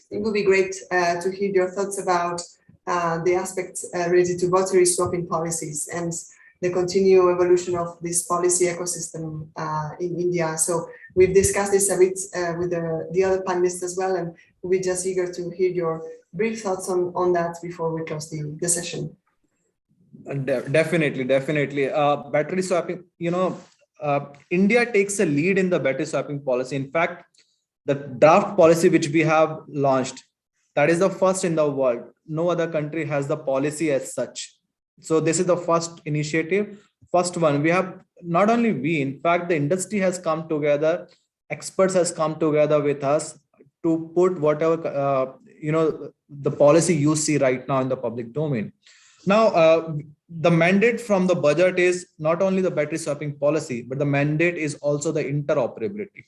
it would be great to hear your thoughts about the aspects related to battery swapping policies and the continued evolution of this policy ecosystem in India. So we've discussed this a bit with the other panelists as well, and we're just eager to hear your brief thoughts on that before we close the session. Definitely. Battery swapping, India takes a lead in the battery swapping policy. In fact, the draft policy which we have launched, that is the first in the world. No other country has the policy as such. So this is the first initiative, first one. We have, not only we, in fact, the industry has come together, experts has come together with us to put whatever, the policy you see right now in the public domain. Now, the mandate from the budget is not only the battery swapping policy, but the mandate is also the interoperability.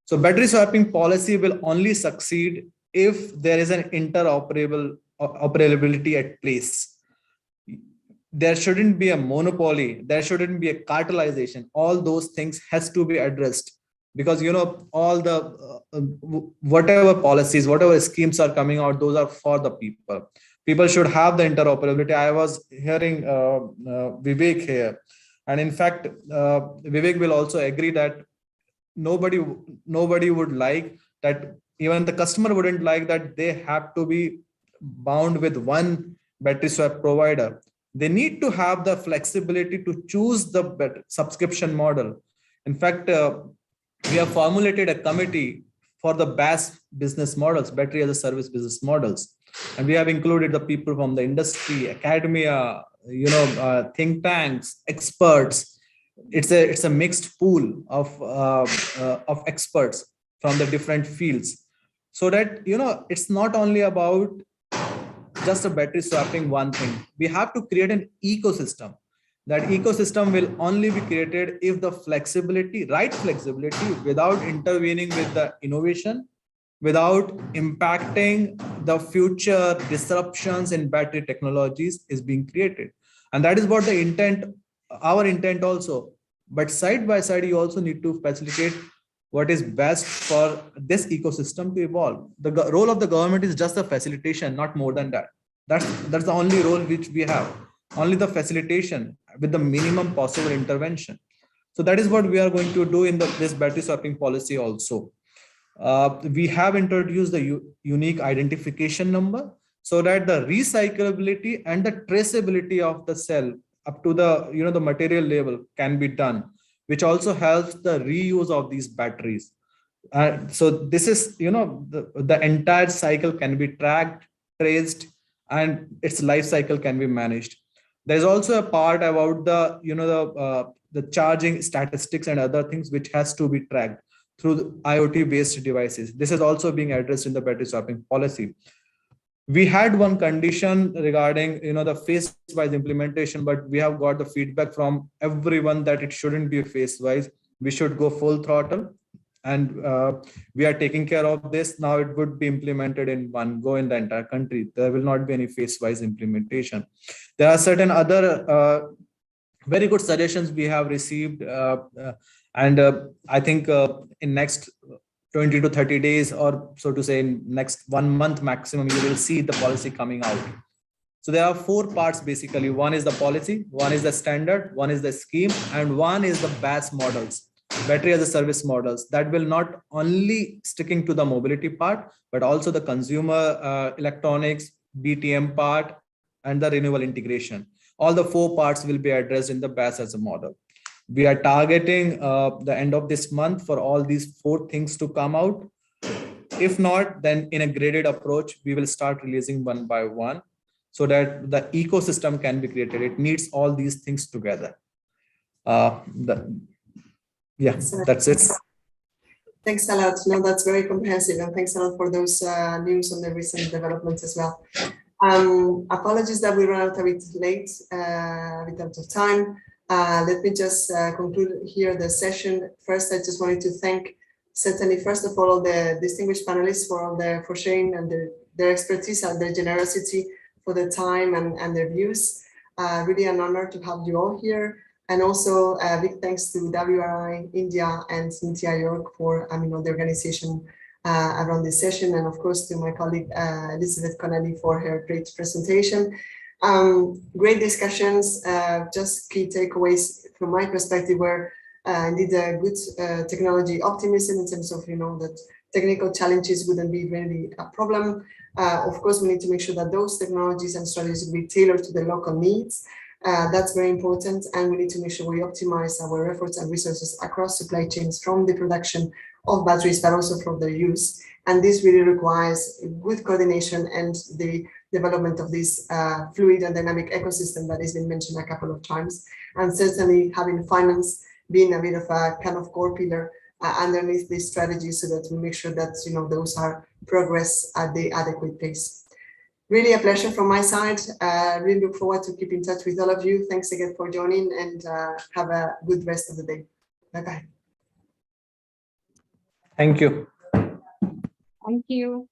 So battery swapping policy will only succeed if there is an interoperability at place. There shouldn't be a monopoly. There shouldn't be a cartelization. All those things has to be addressed because, all the, whatever policies, whatever schemes are coming out, those are for the people. People should have the interoperability. I was hearing Vivek here. And in fact, Vivek will also agree that nobody would like that, even the customer wouldn't like that they have to be bound with one battery swap provider. They need to have the flexibility to choose the subscription model. In fact, we have formulated a committee for the BAS business models, battery as a service business models. And we have included the people from the industry, academia, think tanks, experts. It's a mixed pool of experts from the different fields, so that it's not only about just a battery swapping one thing. We have to create an ecosystem. That ecosystem will only be created if the right flexibility, without intervening with the innovation, without impacting the future disruptions in battery technologies, is being created. And that is what the intent, our intent also. But side by side, you also need to facilitate what is best for this ecosystem to evolve. The role of the government is just a facilitation, not more than that. That's the only role which we have, only the facilitation with the minimum possible intervention. So that is what we are going to do in this battery swapping policy also. We have introduced the unique identification number so that the recyclability and the traceability of the cell up to the the material level can be done, which also helps the reuse of these batteries. So this is, the entire cycle can be tracked, traced, and its life cycle can be managed. There's also a part about the charging statistics and other things which has to be tracked through the IoT based devices. This is also being addressed in the battery swapping policy. We had one condition regarding the phase wise implementation, but we have got the feedback from everyone that it shouldn't be phase wise. We should go full throttle, and we are taking care of this. Now it would be implemented in one go in the entire country. There will not be any phase wise implementation. There are certain other very good suggestions we have received, and I think in next 20 to 30 days, or so to say in next 1 month maximum, you will see the policy coming out. So there are 4 parts basically. One is the policy, one is the standard, one is the scheme, and one is the BaaS models, battery as a service models, that will not only sticking to the mobility part, but also the consumer electronics, BTM part, and the renewable integration. All the 4 parts will be addressed in the BaaS as a model. We are targeting the end of this month for all these 4 things to come out. If not, then in a graded approach, we will start releasing one by one so that the ecosystem can be created. It needs all these things together. That's it. Thanks a lot. No, that's very comprehensive, and thanks a lot for those news on the recent developments as well. Apologies that we ran out a bit late in terms of time. Let me just conclude here the session. First, I just wanted to thank, certainly, first of all the distinguished panelists for sharing and their expertise and their generosity for the time and their views. Really an honor to have you all here. And also big thanks to WRI-India and NITI Aayog for the organization around this session, and of course to my colleague Elizabeth Connelly for her great presentation. Great discussions, just key takeaways from my perspective were indeed a good technology optimism in terms of that technical challenges wouldn't be really a problem. Of course, we need to make sure that those technologies and strategies will be tailored to the local needs. That's very important, and we need to make sure we optimize our efforts and resources across supply chains, from the production of batteries, but also from their use. And this really requires good coordination and the development of this fluid and dynamic ecosystem that has been mentioned a couple of times. And certainly having finance being a bit of a kind of core pillar underneath this strategy, so that we make sure that those are progress at the adequate pace. Really a pleasure from my side. Really look forward to keep in touch with all of you. Thanks again for joining, and have a good rest of the day. Bye-bye. Thank you. Thank you.